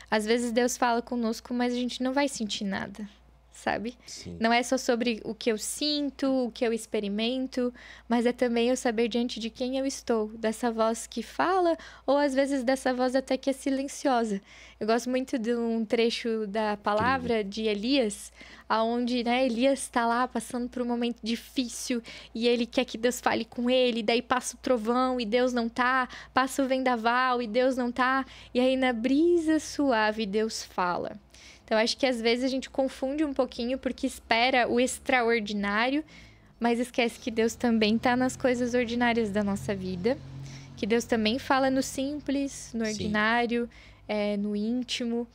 Às vezes Deus fala conosco, mas a gente não vai sentir nada, sabe? Sim. Não é só sobre o que eu sinto, o que eu experimento, mas é também eu saber diante de quem eu estou, dessa voz que fala, ou às vezes dessa voz até que é silenciosa. Eu gosto muito de um trecho da palavra de Elias, onde, né, Elias está lá passando por um momento difícil e ele quer que Deus fale com ele, daí passa o trovão e Deus não tá, passa o vendaval e Deus não tá, e aí na brisa suave Deus fala. Então, acho que às vezes a gente confunde um pouquinho porque espera o extraordinário, mas esquece que Deus também está nas coisas ordinárias da nossa vida, que Deus também fala no simples, no ordinário, no íntimo,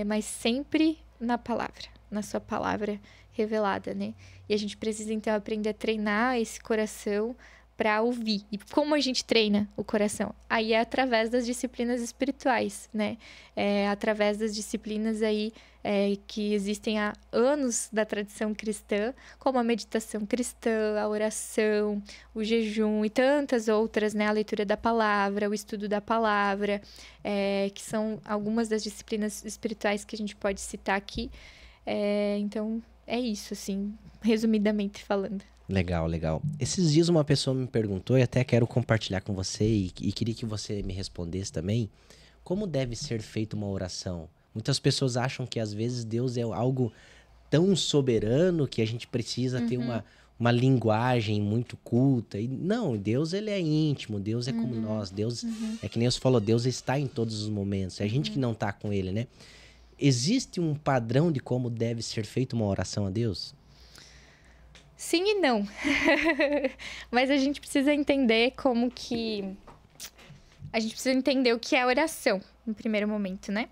mas sempre na palavra, na sua palavra revelada, né? E a gente precisa, então, aprender a treinar esse coração para ouvir. E como a gente treina o coração? Aí é através das disciplinas espirituais, né? Através das disciplinas aí que existem há anos da tradição cristã, como a meditação cristã, a oração, o jejum e tantas outras, né? A leitura da palavra, o estudo da palavra, que são algumas das disciplinas espirituais que a gente pode citar aqui. Então, é isso, assim, resumidamente falando. Legal, legal. Esses dias uma pessoa me perguntou, e até quero compartilhar com você, e queria que você me respondesse também, como deve ser feita uma oração? Muitas pessoas acham que às vezes Deus é algo tão soberano que a gente precisa ter uma linguagem muito culta. E, não, Deus ele é íntimo, Deus é como nós. Deus, é que nem você falou, Deus está em todos os momentos. É a gente que não está com ele, né? Existe um padrão de como deve ser feita uma oração a Deus? Sim e não. Mas a gente precisa entender como que... A gente precisa entender o que é oração, no primeiro momento, né?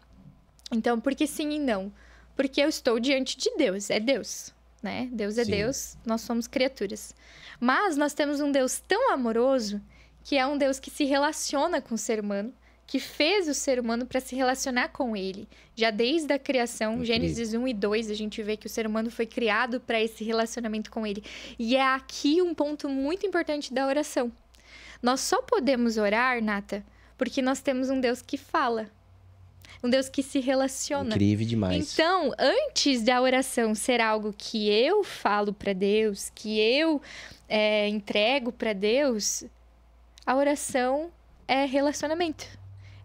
Então, por que sim e não? Porque eu estou diante de Deus, é Deus, né? Deus é Deus, nós somos criaturas. Mas nós temos um Deus tão amoroso, que é um Deus que se relaciona com o ser humano, que fez o ser humano para se relacionar com ele. Já desde a criação, Gênesis 1 e 2, a gente vê que o ser humano foi criado para esse relacionamento com ele. E é aqui um ponto muito importante da oração. Nós só podemos orar, Nata, porque nós temos um Deus que fala. Um Deus que se relaciona. Incrível demais. Então, antes da oração ser algo que eu falo para Deus, que eu entrego para Deus, a oração é relacionamento.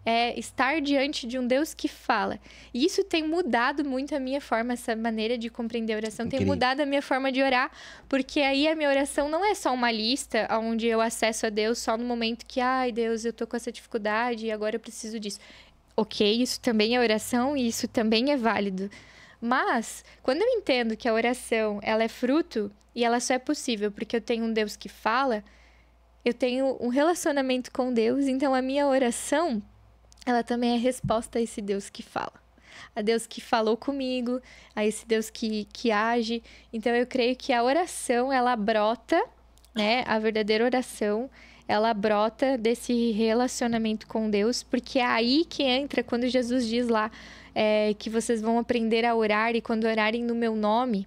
É estar diante de um Deus que fala. E isso tem mudado muito a minha forma, essa maneira de compreender a oração. Incrível. Tem mudado a minha forma de orar, porque aí a minha oração não é só uma lista onde eu acesso a Deus só no momento que, ai, Deus, eu tô com essa dificuldade e agora eu preciso disso. Ok, isso também é oração e isso também é válido. Mas, quando eu entendo que a oração, ela é fruto e ela só é possível porque eu tenho um Deus que fala, eu tenho um relacionamento com Deus, então a minha oração, ela também é resposta a esse Deus que fala. A Deus que falou comigo, a esse Deus que age. Então, eu creio que a oração, ela brota, né? A verdadeira oração, ela brota desse relacionamento com Deus, porque é aí que entra quando Jesus diz lá que vocês vão aprender a orar e quando orarem no meu nome,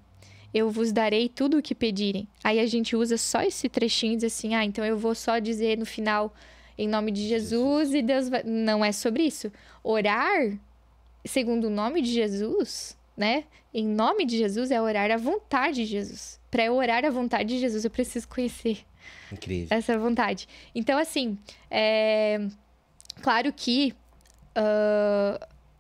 eu vos darei tudo o que pedirem. Aí a gente usa só esse trechinho e diz assim, então eu vou só dizer no final, em nome de Jesus e Deus vai... Não é sobre isso. Orar, segundo o nome de Jesus, né? Em nome de Jesus é orar a vontade de Jesus. Para eu orar a vontade de Jesus, eu preciso conhecer Incrível. essa vontade. Então, assim, claro que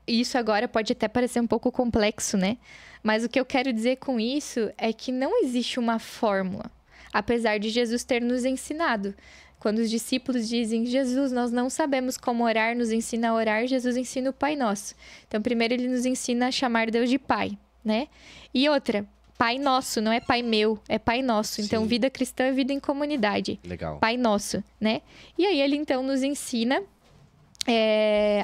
isso agora pode até parecer um pouco complexo, né? Mas o que eu quero dizer com isso é que não existe uma fórmula, apesar de Jesus ter nos ensinado. Quando os discípulos dizem, Jesus, nós não sabemos como orar, nos ensina a orar, Jesus ensina o Pai Nosso. Então, primeiro ele nos ensina a chamar Deus de Pai, né? E outra, Pai Nosso, não é Pai meu, é Pai Nosso. Então, Sim. vida cristã é vida em comunidade. Legal. Pai Nosso, né? E aí ele, então, nos ensina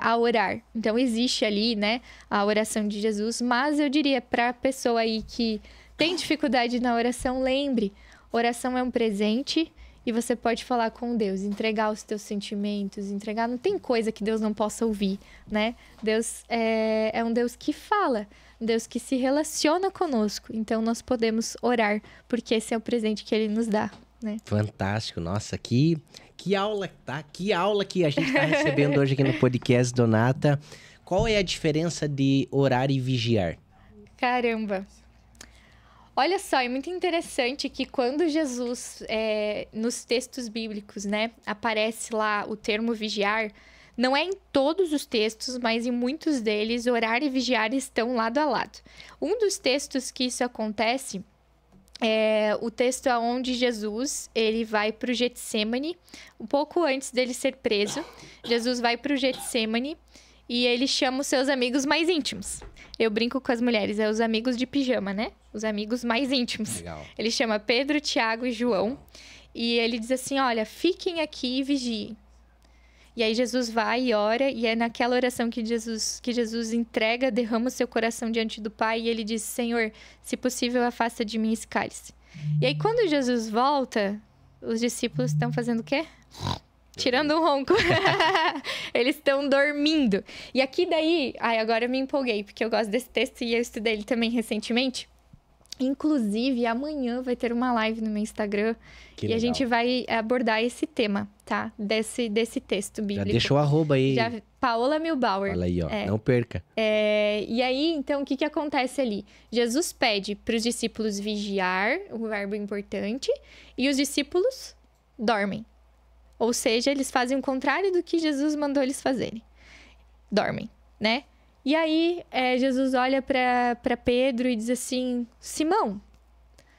a orar. Então, existe ali, né, a oração de Jesus. Mas eu diria para a pessoa aí que tem dificuldade na oração, lembre, oração é um presente e você pode falar com Deus, entregar os teus sentimentos, entregar... Não tem coisa que Deus não possa ouvir, né? Deus é um Deus que fala, um Deus que se relaciona conosco. Então, nós podemos orar, porque esse é o presente que Ele nos dá, né? Fantástico. Nossa, que aula, tá? Que aula que a gente está recebendo hoje aqui no podcast Donata. Qual é a diferença de orar e vigiar? Caramba! Olha só, é muito interessante que quando Jesus, nos textos bíblicos, né, aparece lá o termo vigiar, não é em todos os textos, mas em muitos deles, orar e vigiar estão lado a lado. Um dos textos que isso acontece é o texto onde Jesus, ele vai para o Getsêmani, um pouco antes dele ser preso. Jesus vai para o Getsêmani e ele chama os seus amigos mais íntimos. Eu brinco com as mulheres, os amigos de pijama, né? Os amigos mais íntimos. Legal. Ele chama Pedro, Tiago e João. E ele diz assim, olha, fiquem aqui e vigiem. E aí Jesus vai e ora, e é naquela oração que Jesus entrega, derrama o seu coração diante do Pai, e ele diz, Senhor, se possível, afasta de mim esse cálice. E aí quando Jesus volta, os discípulos estão fazendo o quê? Tirando um ronco. Eles estão dormindo. E aqui daí... agora eu me empolguei, porque eu gosto desse texto e eu estudei ele também recentemente. Inclusive, amanhã vai ter uma live no meu Instagram. Que e legal. a gente vai abordar esse tema, tá? Desse texto bíblico. Já deixa o arroba aí. Paola Milbauer. Olha aí, ó. Não perca. E aí, então, o que acontece ali? Jesus pede para os discípulos vigiar, um verbo importante, e os discípulos dormem. Ou seja, eles fazem o contrário do que Jesus mandou eles fazerem. Dormem, né? E aí, Jesus olha para Pedro e diz assim, Simão,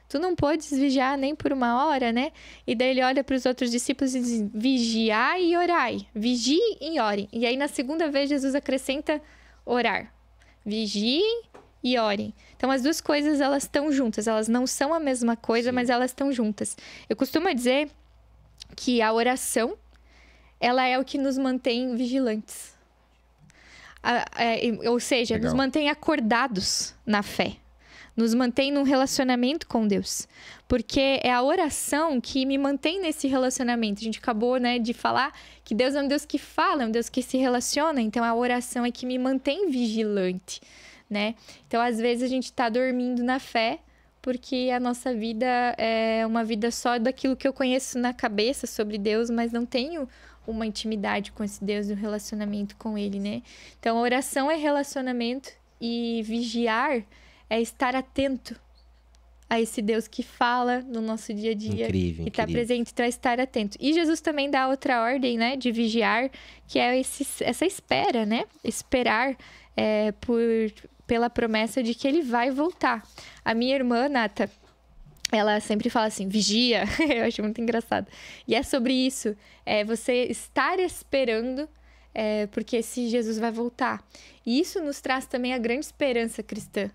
Tu não podes vigiar nem por 1 hora, né? E daí ele olha para os outros discípulos e diz, vigiai e orai. Vigiem e orem. E aí na segunda vez Jesus acrescenta orar. Vigiem e orem. Então as duas coisas, elas estão juntas. Elas não são a mesma coisa, mas elas estão juntas. Eu costumo dizer que a oração, ela é o que nos mantém vigilantes. Ou seja, Legal. nos mantém acordados na fé. Nos mantém num relacionamento com Deus. Porque é a oração que me mantém nesse relacionamento. A gente acabou, né, de falar que Deus é um Deus que fala, é um Deus que se relaciona. Então, a oração é que me mantém vigilante, né? Então, às vezes, a gente está dormindo na fé porque a nossa vida é uma vida só daquilo que eu conheço na cabeça sobre Deus, mas não tenho uma intimidade com esse Deus e um relacionamento com Ele, né? Então, a oração é relacionamento e vigiar é estar atento a esse Deus que fala no nosso dia a dia. Incrível, e está presente, então é estar atento. E Jesus também dá outra ordem, né, de vigiar, que é essa espera, né? Esperar pela promessa de que ele vai voltar. A minha irmã, Nata, ela sempre fala assim, vigia. Eu acho muito engraçado. E é sobre isso. É você estar esperando porque esse Jesus vai voltar. E isso nos traz também a grande esperança cristã,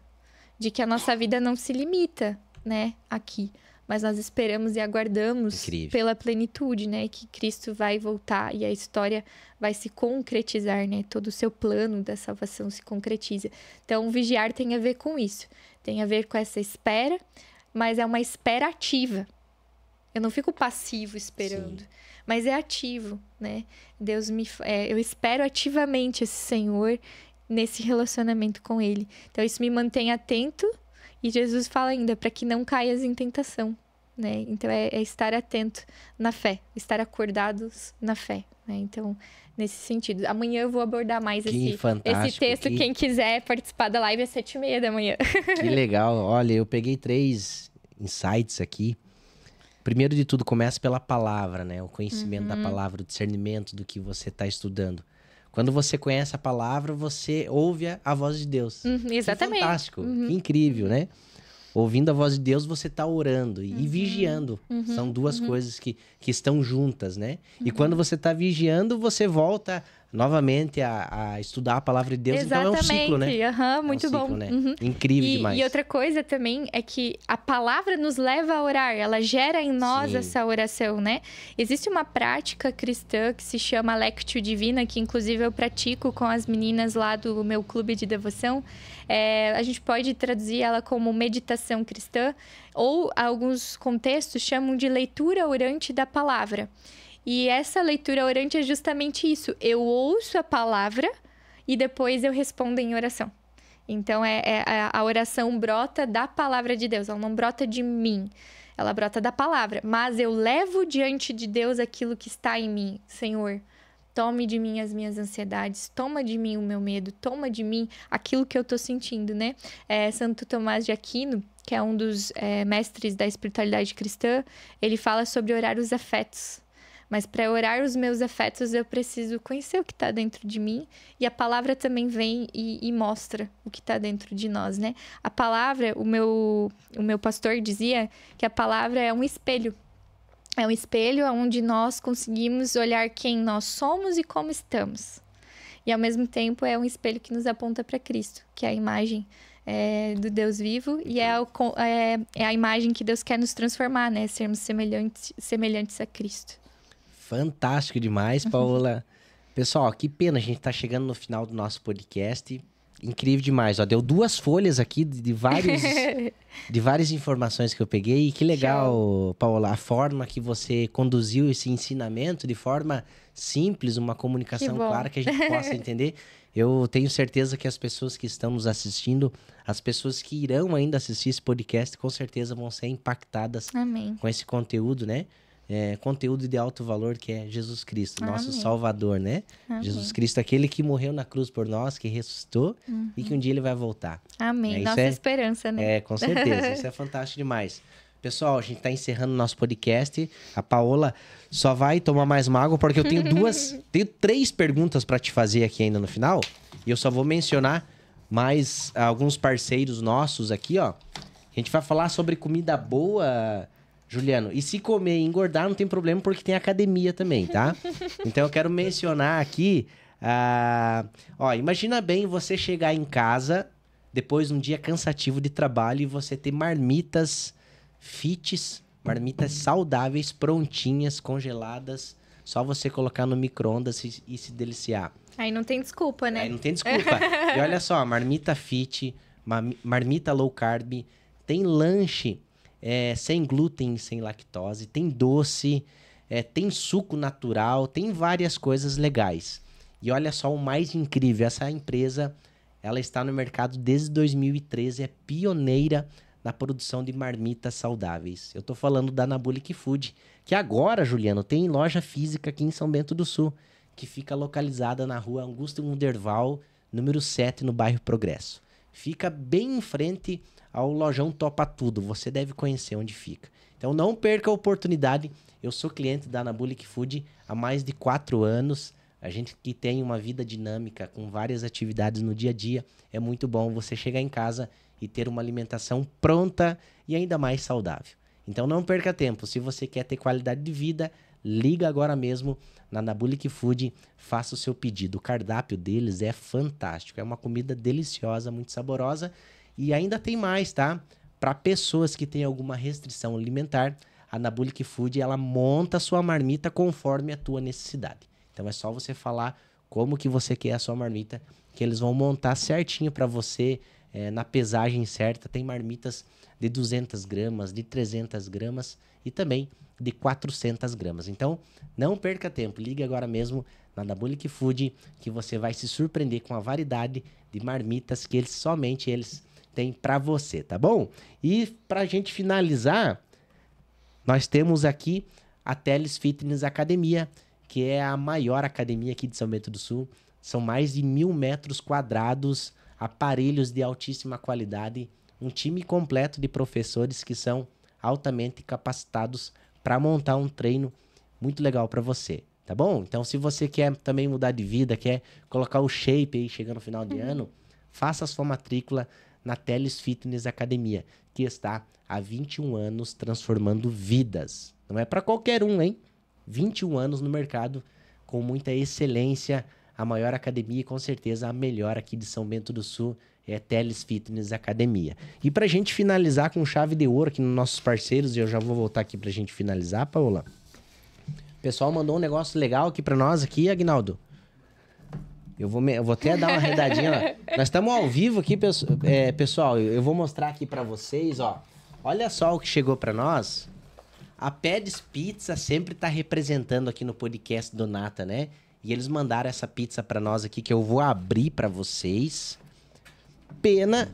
de que a nossa vida não se limita, né, aqui. Mas nós esperamos e aguardamos pela plenitude, né, que Cristo vai voltar e a história vai se concretizar, né, todo o seu plano da salvação se concretiza. Então, vigiar tem a ver com isso, tem a ver com essa espera, mas é uma espera ativa. Eu não fico passivo esperando, mas é ativo, né? Eu espero ativamente esse Senhor nesse relacionamento com Ele. Então, isso me mantém atento. E Jesus fala ainda, para que não caias em tentação, né? Então, é estar atento na fé, estar acordados na fé, né? Então, nesse sentido. Amanhã eu vou abordar mais esse texto. Quem quiser participar da live, é 7h30 da manhã. Que legal. Olha, eu peguei 3 insights aqui. Primeiro de tudo, começa pela palavra, né? O conhecimento da palavra, o discernimento do que você está estudando. Quando você conhece a palavra, você ouve a voz de Deus. Exatamente. Que fantástico, que incrível, né? Ouvindo a voz de Deus, você está orando e vigiando. São duas coisas que estão juntas, né? E quando você está vigiando, você volta novamente a estudar a palavra de Deus. Exatamente. Então é um ciclo, né? Muito é um ciclo, bom. Né? Incrível demais. E outra coisa também é que a palavra nos leva a orar. Ela gera em nós essa oração, né? Existe uma prática cristã que se chama Lectio Divina, que inclusive eu pratico com as meninas lá do meu clube de devoção. A gente pode traduzir ela como meditação cristã, ou alguns contextos chamam de leitura orante da palavra. E essa leitura orante é justamente isso. Eu ouço a palavra e depois eu respondo em oração. Então, a oração brota da palavra de Deus. Ela não brota de mim. Ela brota da palavra. Mas eu levo diante de Deus aquilo que está em mim. Senhor, tome de mim as minhas ansiedades. Toma de mim o meu medo. Toma de mim aquilo que eu estou sentindo, né? Santo Tomás de Aquino, que é um dos mestres da espiritualidade cristã, ele fala sobre orar os afetos. Mas para orar os meus afetos, eu preciso conhecer o que está dentro de mim. E a palavra também vem e mostra o que está dentro de nós, né? A palavra, o meu pastor dizia que a palavra é um espelho. É um espelho onde nós conseguimos olhar quem nós somos e como estamos. E ao mesmo tempo é um espelho que nos aponta para Cristo, que é a imagem do Deus vivo. E é a imagem que Deus quer nos transformar, né? Sermos semelhantes a Cristo. Fantástico demais, Paola. Pessoal, que pena, a gente tá chegando no final do nosso podcast. Incrível demais, ó. Deu 2 folhas aqui de várias informações que eu peguei. E que legal, show, Paola, a forma que você conduziu esse ensinamento de forma simples, uma comunicação clara que a gente possa entender. Eu tenho certeza que as pessoas que estão nos assistindo, as pessoas que irão ainda assistir esse podcast, com certeza vão ser impactadas com esse conteúdo, né? Conteúdo de alto valor, que é Jesus Cristo, nosso Salvador, né? Amém. Jesus Cristo, aquele que morreu na cruz por nós, que ressuscitou e que um dia ele vai voltar. Amém. Nossa esperança, né? Com certeza. Isso é fantástico demais. Pessoal, a gente está encerrando o nosso podcast. A Paola só vai tomar mais uma água, porque eu tenho 3 perguntas para te fazer aqui ainda no final. E eu só vou mencionar mais alguns parceiros nossos aqui, ó. A gente vai falar sobre comida boa, Juliano. E se comer e engordar não tem problema, porque tem academia também, tá? Então eu quero mencionar aqui... imagina bem você chegar em casa depois de um dia cansativo de trabalho e você ter marmitas fits, marmitas saudáveis, prontinhas, congeladas, só você colocar no micro-ondas e se deliciar. Aí não tem desculpa, né? Aí não tem desculpa. E olha só, marmita fit, marmita low carb, tem lanche sem glúten, sem lactose, tem doce, tem suco natural, tem várias coisas legais. E olha só o mais incrível, essa empresa, ela está no mercado desde 2013, é pioneira na produção de marmitas saudáveis. Eu tô falando da Anabolic Food, que agora, Juliano, tem loja física aqui em São Bento do Sul, que fica localizada na rua Augusto Munderval, número 7, no bairro Progresso. Fica bem em frente ao lojão Topa Tudo, você deve conhecer onde fica. Então não perca a oportunidade, eu sou cliente da Anabolic Food há mais de 4 anos, a gente que tem uma vida dinâmica com várias atividades no dia a dia, é muito bom você chegar em casa e ter uma alimentação pronta e ainda mais saudável. Então não perca tempo, se você quer ter qualidade de vida, liga agora mesmo na Anabolic Food, faça o seu pedido. O cardápio deles é fantástico, é uma comida deliciosa, muito saborosa e ainda tem mais, tá? Para pessoas que têm alguma restrição alimentar, a Anabolic Food ela monta a sua marmita conforme a tua necessidade. Então é só você falar como que você quer a sua marmita, que eles vão montar certinho para você, na pesagem certa. Tem marmitas de 200 gramas, de 300 gramas e também de 400 gramas. Então não perca tempo, ligue agora mesmo na Anabolic Food, que você vai se surpreender com a variedade de marmitas que somente eles têm para você, tá bom? E para a gente finalizar, nós temos aqui a Teles Fitness Academia, que é a maior academia aqui de São Bento do Sul. São mais de 1.000 metros quadrados, aparelhos de altíssima qualidade, um time completo de professores que são altamente capacitados para montar um treino muito legal para você, tá bom? Então, se você quer também mudar de vida, quer colocar o shape aí chegando no final de ano, faça a sua matrícula na Teles Fitness Academia, que está há 21 anos transformando vidas. Não é para qualquer um, hein? 21 anos no mercado, com muita excelência, a maior academia e com certeza a melhor aqui de São Bento do Sul é a Teles Fitness Academia. E pra gente finalizar com chave de ouro aqui nos nossos parceiros, e eu já vou voltar aqui pra gente finalizar, Paola. O pessoal mandou um negócio legal aqui pra nós, aqui, Aguinaldo. Eu vou até dar uma arredadinha lá. Nós estamos ao vivo aqui, pessoal. Eu vou mostrar aqui pra vocês, ó. Olha só o que chegou pra nós. A Peds Pizza sempre tá representando aqui no podcast do Nata, né? E eles mandaram essa pizza pra nós aqui, que eu vou abrir pra vocês. Pena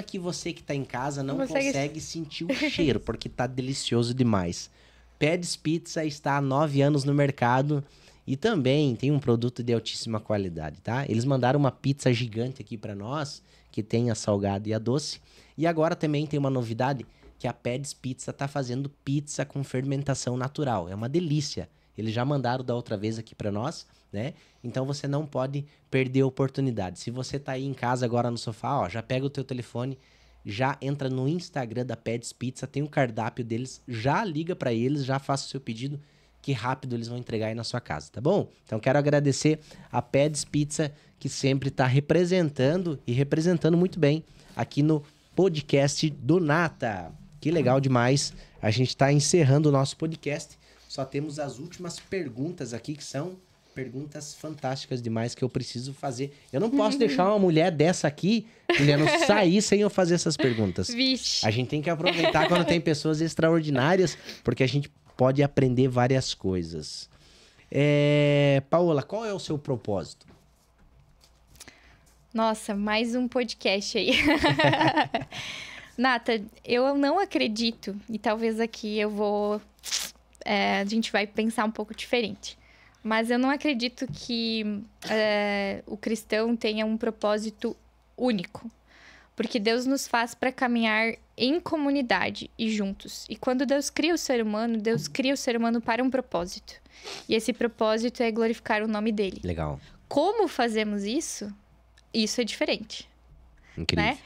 que você que tá em casa não consegue sentir o cheiro, porque tá delicioso demais. Peds Pizza está há 9 anos no mercado e também tem um produto de altíssima qualidade, tá? Eles mandaram uma pizza gigante aqui pra nós, que tem a salgada e a doce. E agora também tem uma novidade, que a Peds Pizza tá fazendo pizza com fermentação natural. É uma delícia. Eles já mandaram da outra vez aqui para nós, né? Então você não pode perder a oportunidade. Se você tá aí em casa agora no sofá, ó, já pega o teu telefone, já entra no Instagram da Peds Pizza, tem o cardápio deles, já liga para eles, já faça o seu pedido, que rápido eles vão entregar aí na sua casa, tá bom? Então quero agradecer a Peds Pizza, que sempre tá representando e representando muito bem aqui no podcast do Nata. Que legal demais. A gente está encerrando o nosso podcast. Só temos as últimas perguntas aqui, que são perguntas fantásticas demais que eu preciso fazer. Eu não posso deixar uma mulher dessa aqui, Juliano, sair sem eu fazer essas perguntas. Vixe. A gente tem que aproveitar quando tem pessoas extraordinárias, porque a gente pode aprender várias coisas. Paola, qual é o seu propósito? Nossa, mais um podcast aí. Nata, eu não acredito, e talvez aqui a gente vai pensar um pouco diferente, mas eu não acredito que o cristão tenha um propósito único, porque Deus nos faz para caminhar em comunidade e juntos. E quando Deus cria o ser humano para um propósito, e esse propósito é glorificar o nome dele. Legal. Como fazemos isso? Isso é diferente. Incrível. Né?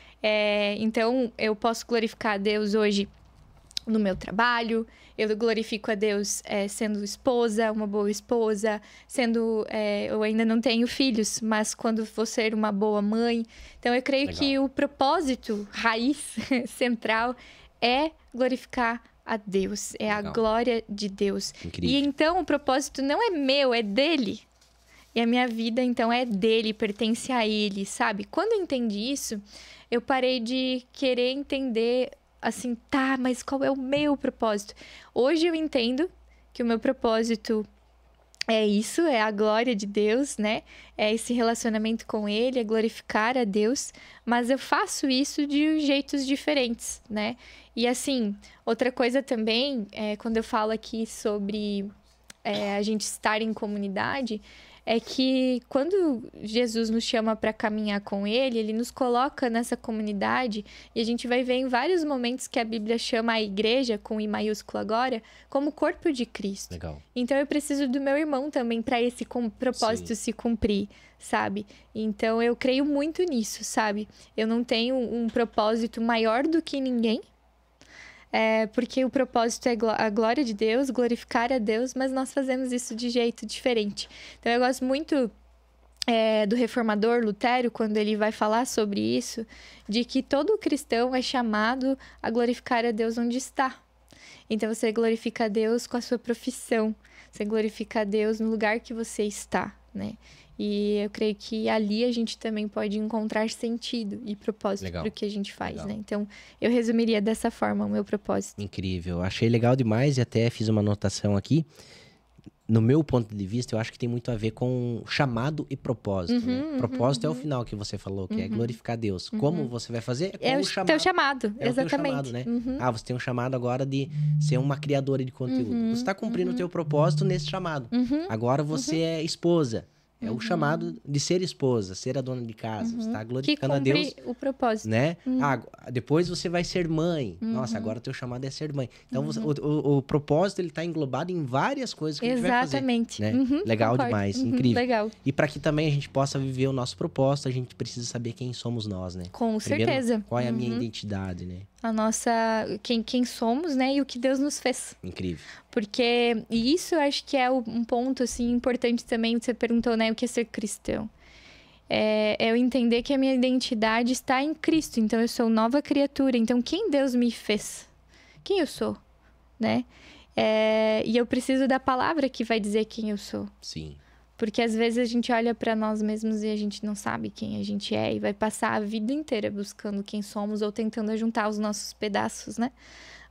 Então, eu posso glorificar a Deus hoje no meu trabalho, eu glorifico a Deus sendo esposa, uma boa esposa, eu ainda não tenho filhos, mas quando vou ser uma boa mãe. Então, eu creio que o propósito raiz, central, é glorificar a Deus, é a glória de Deus. Incrível. E então, o propósito não é meu, é dele. E a minha vida, então, é dele, pertence a ele, sabe? Quando eu entendi isso, eu parei de querer entender, assim, tá, mas qual é o meu propósito? Hoje eu entendo que o meu propósito é isso, é a glória de Deus, né? É esse relacionamento com ele, é glorificar a Deus. Mas eu faço isso de jeitos diferentes, né? E assim, outra coisa também, quando eu falo aqui sobre a gente estar em comunidade, é que quando Jesus nos chama para caminhar com ele, ele nos coloca nessa comunidade e a gente vai ver em vários momentos que a Bíblia chama a igreja, com I maiúsculo agora, como corpo de Cristo. Legal. Então eu preciso do meu irmão também para esse propósito se cumprir, sabe? Então eu creio muito nisso, sabe? Eu não tenho um propósito maior do que ninguém. Porque o propósito é a glória de Deus, glorificar a Deus, mas nós fazemos isso de jeito diferente. Então, eu gosto muito do reformador Lutero, quando ele vai falar sobre isso, de que todo cristão é chamado a glorificar a Deus onde está. Então, você glorifica a Deus com a sua profissão, você glorifica a Deus no lugar que você está, né? E eu creio que ali a gente também pode encontrar sentido e propósito para o que a gente faz, né? Então, eu resumiria dessa forma o meu propósito. Incrível. Achei legal demais e até fiz uma anotação aqui. No meu ponto de vista, eu acho que tem muito a ver com chamado e propósito, né? Propósito é o final que você falou, que é glorificar Deus. Como você vai fazer? É o teu chamado, exatamente. O teu chamado, né? Você tem um chamado agora de ser uma criadora de conteúdo. Você está cumprindo o teu propósito nesse chamado. Agora você é esposa. É o chamado de ser esposa, ser a dona de casa. Você está glorificando a Deus. O propósito. Né? Depois você vai ser mãe. Nossa, agora o teu chamado é ser mãe. Então, o propósito, ele está englobado em várias coisas que a gente vai fazer. Exatamente. Né? Legal concordo. demais, incrível. Legal. E para que também a gente possa viver o nosso propósito, a gente precisa saber quem somos nós, né? Com Primeiro, certeza. qual é a minha identidade, né? A nossa... Quem somos, né? E o que Deus nos fez. Incrível. Porque... E isso eu acho que é um ponto, assim, importante também. Você perguntou, né? O que é ser cristão? É eu entender que a minha identidade está em Cristo. Então, eu sou nova criatura. Então, quem Deus me fez? Quem eu sou? Né? E eu preciso da palavra que vai dizer quem eu sou. Sim. Porque às vezes a gente olha para nós mesmos e a gente não sabe quem a gente é e vai passar a vida inteira buscando quem somos ou tentando juntar os nossos pedaços, né?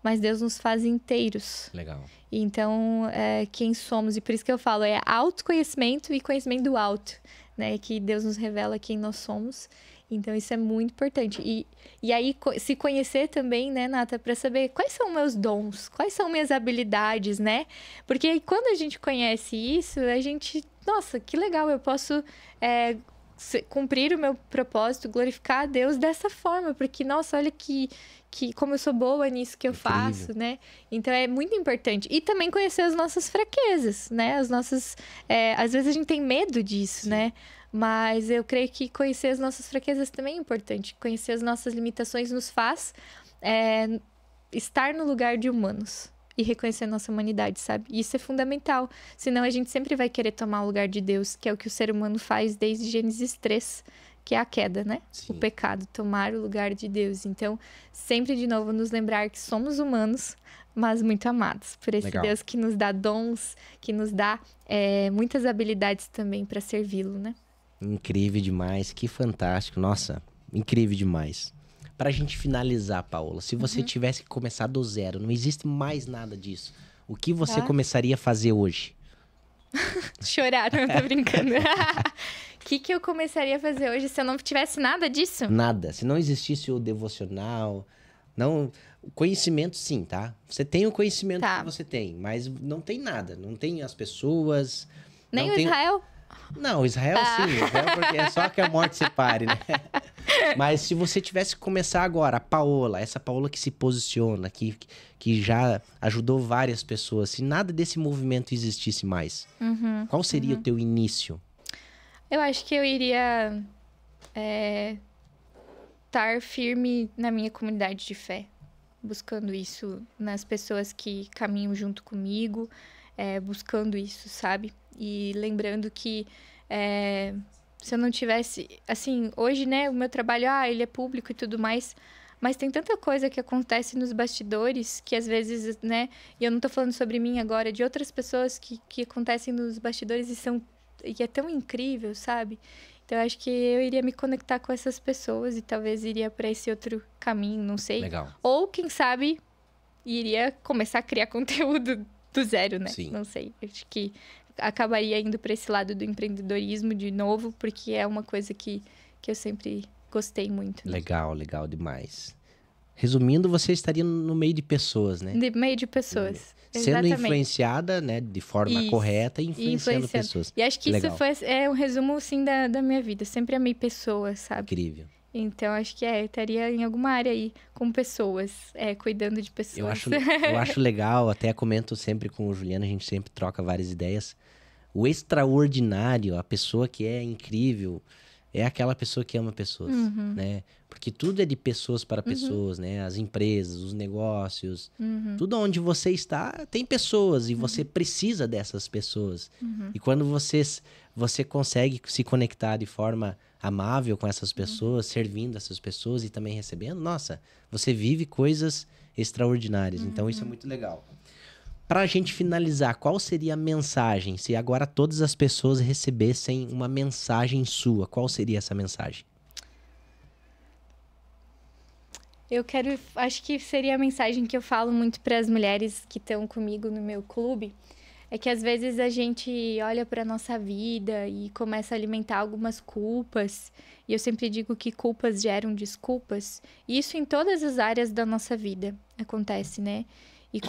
Mas Deus nos faz inteiros. Legal. Então, quem somos, e por isso que eu falo, é autoconhecimento e conhecimento do alto, né? Que Deus nos revela quem nós somos. Então, isso é muito importante. E aí, se conhecer também, né, Nata, para saber quais são meus dons, quais são minhas habilidades, né? Porque aí, quando a gente conhece isso, a gente... Nossa, que legal, eu posso cumprir o meu propósito, glorificar a Deus dessa forma. Porque, nossa, olha que como eu sou boa nisso que eu faço, né? Então, é muito importante. E também conhecer as nossas fraquezas, né? As nossas... às vezes a gente tem medo disso, né? Mas eu creio que conhecer as nossas fraquezas também é importante. Conhecer as nossas limitações nos faz estar no lugar de humanos e reconhecer a nossa humanidade, sabe? E isso é fundamental. Senão a gente sempre vai querer tomar o lugar de Deus, que é o que o ser humano faz desde Gênesis 3, que é a queda, né? Sim. O pecado, tomar o lugar de Deus. Então, sempre de novo nos lembrar que somos humanos, mas muito amados por esse Legal. Deus que nos dá dons, que nos dá muitas habilidades também para servi-lo, né? Incrível demais, que fantástico. Nossa, incrível demais. Pra gente finalizar, Paola, se você tivesse que começar do zero, não existe mais nada disso, o que você começaria a fazer hoje? Chorar, não, tô brincando. O que eu começaria a fazer hoje se eu não tivesse nada disso? Nada. Se não existisse o devocional, não... O conhecimento, sim, tá? Você tem o conhecimento que você tem, mas não tem nada. Não tem as pessoas... Nem não o tem... Israel? Não, Israel sim, Israel porque é só que a morte separe, né? Mas se você tivesse que começar agora, a Paola, essa Paola que se posiciona, que já ajudou várias pessoas, se nada desse movimento existisse mais, qual seria o teu início? Eu acho que eu iria estar firme na minha comunidade de fé, buscando isso nas pessoas que caminham junto comigo, buscando isso, sabe? E lembrando que se eu não tivesse... Assim, hoje, né, o meu trabalho, ele é público e tudo mais, mas tem tanta coisa que acontece nos bastidores que às vezes, né, e eu não tô falando sobre mim agora, de outras pessoas que acontecem nos bastidores e é tão incrível, sabe? Então, eu acho que eu iria me conectar com essas pessoas e talvez iria para esse outro caminho, não sei. Legal. Ou, quem sabe, iria começar a criar conteúdo do zero, né? Sim. Não sei. Acho que acabaria indo para esse lado do empreendedorismo de novo, porque é uma coisa que eu sempre gostei muito. Né? Legal, legal demais. Resumindo, você estaria no meio de pessoas, né? De meio de pessoas. Sendo Exatamente. influenciada, né, de forma correta e influenciando pessoas. E acho que legal. isso um resumo, sim, da minha vida. Eu sempre amei pessoas, sabe? Incrível. Então, acho que estaria em alguma área aí com pessoas, cuidando de pessoas. Eu acho legal, até comento sempre com o Juliano, a gente sempre troca várias ideias. O extraordinário, a pessoa que é incrível, é aquela pessoa que ama pessoas, né? Porque tudo é de pessoas para pessoas, né? As empresas, os negócios, tudo onde você está tem pessoas e você precisa dessas pessoas. E quando você consegue se conectar de forma amável com essas pessoas, servindo essas pessoas e também recebendo, nossa, você vive coisas extraordinárias. Então, isso é muito legal. Para a gente finalizar, qual seria a mensagem? Se agora todas as pessoas recebessem uma mensagem sua, qual seria essa mensagem? Acho que seria a mensagem que eu falo muito para as mulheres que estão comigo no meu clube, é que às vezes a gente olha para nossa vida e começa a alimentar algumas culpas, e eu sempre digo que culpas geram desculpas, e isso em todas as áreas da nossa vida acontece, né? E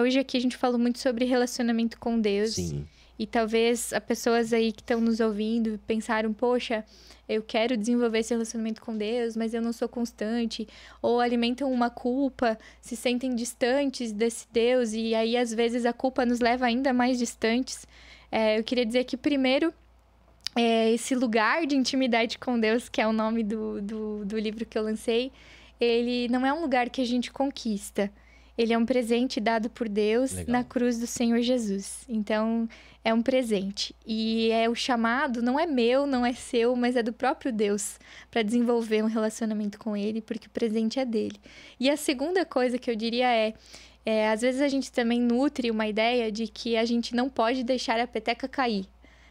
hoje aqui a gente falou muito sobre relacionamento com Deus. Sim. E talvez as pessoas aí que estão nos ouvindo pensaram, poxa, eu quero desenvolver esse relacionamento com Deus, mas eu não sou constante. Ou alimentam uma culpa, se sentem distantes desse Deus. E aí, às vezes, a culpa nos leva ainda mais distantes. Eu queria dizer que, primeiro, esse lugar de intimidade com Deus, que é o nome do livro que eu lancei, ele não é um lugar que a gente conquista. Ele é um presente dado por Deus na cruz do Senhor Jesus. Então, é um presente. E o chamado não é meu, não é seu, mas é do próprio Deus para desenvolver um relacionamento com Ele, porque o presente é dele. E a segunda coisa que eu diria às vezes a gente também nutre uma ideia de que a gente não pode deixar a peteca cair.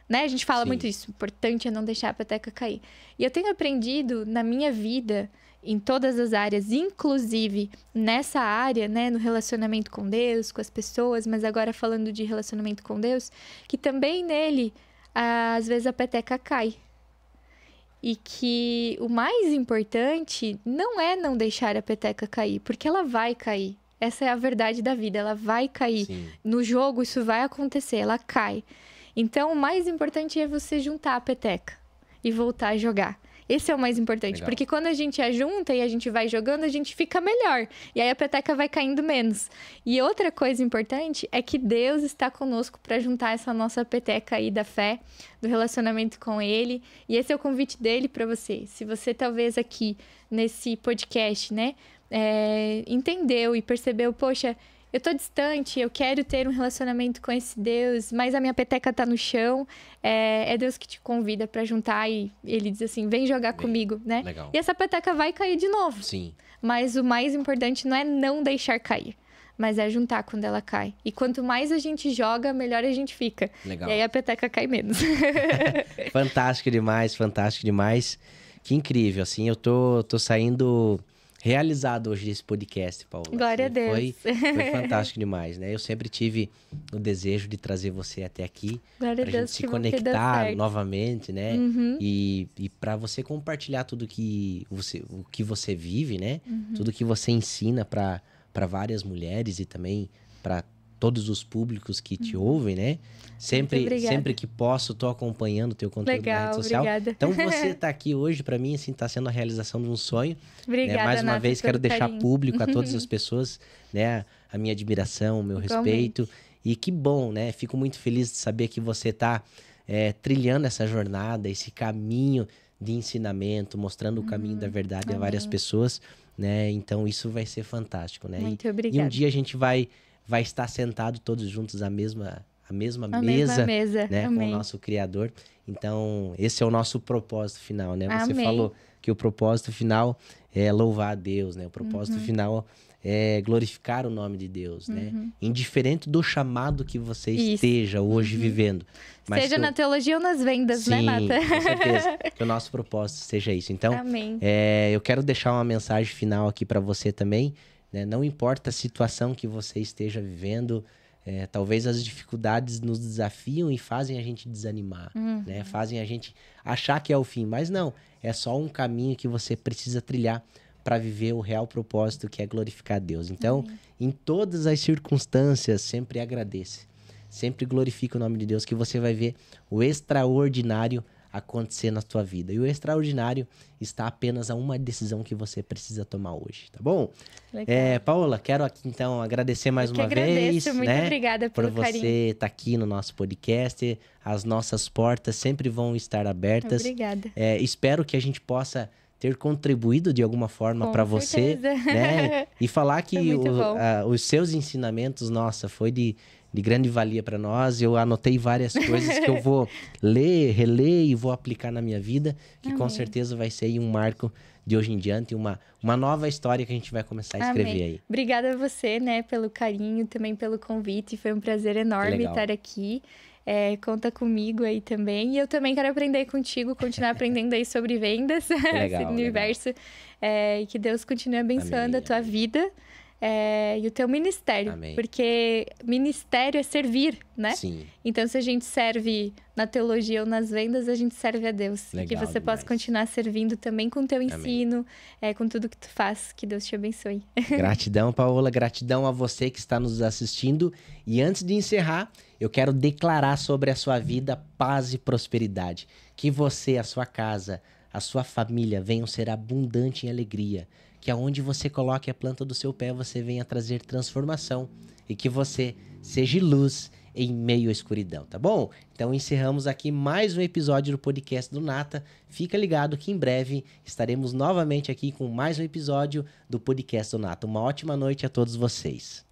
Né? A gente fala muito isso. O importante é não deixar a peteca cair. E eu tenho aprendido na minha vida, em todas as áreas, inclusive nessa área, né, no relacionamento com Deus, com as pessoas, mas agora falando de relacionamento com Deus, que também nele, às vezes a peteca cai. E que o mais importante não é não deixar a peteca cair, porque ela vai cair. Essa é a verdade da vida, ela vai cair. Sim. No jogo isso vai acontecer, ela cai. Então o mais importante é você juntar a peteca e voltar a jogar. Esse é o mais importante, Legal. Porque quando a gente ajunta e a gente vai jogando, a gente fica melhor. E aí a peteca vai caindo menos. E outra coisa importante é que Deus está conosco para juntar essa nossa peteca aí da fé, do relacionamento com Ele. E esse é o convite dele para você. Se você talvez aqui nesse podcast, né, entendeu e percebeu, poxa, eu tô distante, eu quero ter um relacionamento com esse Deus, mas a minha peteca tá no chão. É Deus que te convida pra juntar e ele diz assim, vem jogar comigo, né? Legal. E essa peteca vai cair de novo. Sim. Mas o mais importante não é não deixar cair, mas é juntar quando ela cai. E quanto mais a gente joga, melhor a gente fica. Legal. E aí a peteca cai menos. Fantástico demais, fantástico demais. Que incrível, assim, eu tô saindo realizado hoje desse podcast, Paula. Glória assim, a Deus. Foi fantástico demais, né? Eu sempre tive o desejo de trazer você até aqui. Glória a Pra Deus, gente se que bom que deu conectar certo. novamente, né? Uhum. E para você compartilhar tudo o que você vive, né? Tudo que você ensina para várias mulheres e também para todos os públicos que te ouvem, né? Sempre que posso, tô acompanhando o teu conteúdo na rede social. Obrigada. Então, você tá aqui hoje, para mim, assim, tá sendo a realização de um sonho. Obrigada, né? Mais uma Nata, vez, pelo quero deixar carinho. público a todas as pessoas, né? A minha admiração, o meu Igualmente. respeito. E que bom, né? Fico muito feliz de saber que você tá trilhando essa jornada, esse caminho de ensinamento, mostrando o caminho da verdade a várias Amém. pessoas, né? Então isso vai ser fantástico, né? Muito E um obrigada. dia a gente vai estar sentado todos juntos à mesma A mesma mesa, mesa. né, com o Amém. nosso Criador. Então, esse é o nosso propósito final, né? Você Amém. falou que o propósito final é louvar a Deus, né? O propósito final é glorificar o nome de Deus, né? Indiferente do chamado que você Isso. esteja hoje vivendo. Mas Seja que na teologia ou nas vendas, né, Sim, Nata? com certeza. Que o nosso propósito seja isso. Então, Amém. eu quero deixar uma mensagem final aqui para você também, né? Não importa a situação que você esteja vivendo, talvez as dificuldades nos desafiam e fazem a gente desanimar, né? Fazem a gente achar que é o fim, mas não. É só um caminho que você precisa trilhar para viver o real propósito, que é glorificar a Deus. Então, em todas as circunstâncias, sempre agradeça. Sempre glorifica o nome de Deus, que você vai ver o extraordinário acontecer na tua vida. E o extraordinário está apenas a uma decisão que você precisa tomar hoje, tá bom? Legal. Paola, quero aqui então agradecer mais uma vez, Muito né? obrigada Por pelo carinho. você estar aqui no nosso podcast. As nossas portas sempre vão estar abertas. Obrigada. Espero que a gente possa ter contribuído de alguma forma Com para você, certeza. né? E falar que Foi muito bom. os seus ensinamentos, nossa, foi de grande valia para nós. Eu anotei várias coisas que eu vou ler, reler e vou aplicar na minha vida, que com Amém. certeza vai ser aí um marco de hoje em diante, uma nova história que a gente vai começar a escrever Amém. aí. Obrigada a você, né, pelo carinho, também pelo convite. Foi um prazer enorme legal. estar aqui. Conta comigo aí também. E eu também quero aprender contigo, continuar aprendendo aí sobre vendas, legal, esse universo. E que Deus continue abençoando Amém, a tua amém. vida e o teu ministério. Amém. Porque ministério é servir, né? Sim, Então, se a gente serve na teologia ou nas vendas, a gente serve a Deus. Legal E que você possa demais. continuar servindo também com o teu ensino, com tudo que tu faz. Que Deus te abençoe. gratidão, Paola, gratidão a você que está nos assistindo. E antes de encerrar, eu quero declarar sobre a sua vida paz e prosperidade. Que você, a sua casa, a sua família venham ser abundante em alegria. Que aonde você coloque a planta do seu pé, você venha trazer transformação. E que você seja luz em meio à escuridão, tá bom? Então encerramos aqui mais um episódio do podcast do Nata. Fica ligado que em breve estaremos novamente aqui com mais um episódio do podcast do Nata. Uma ótima noite a todos vocês.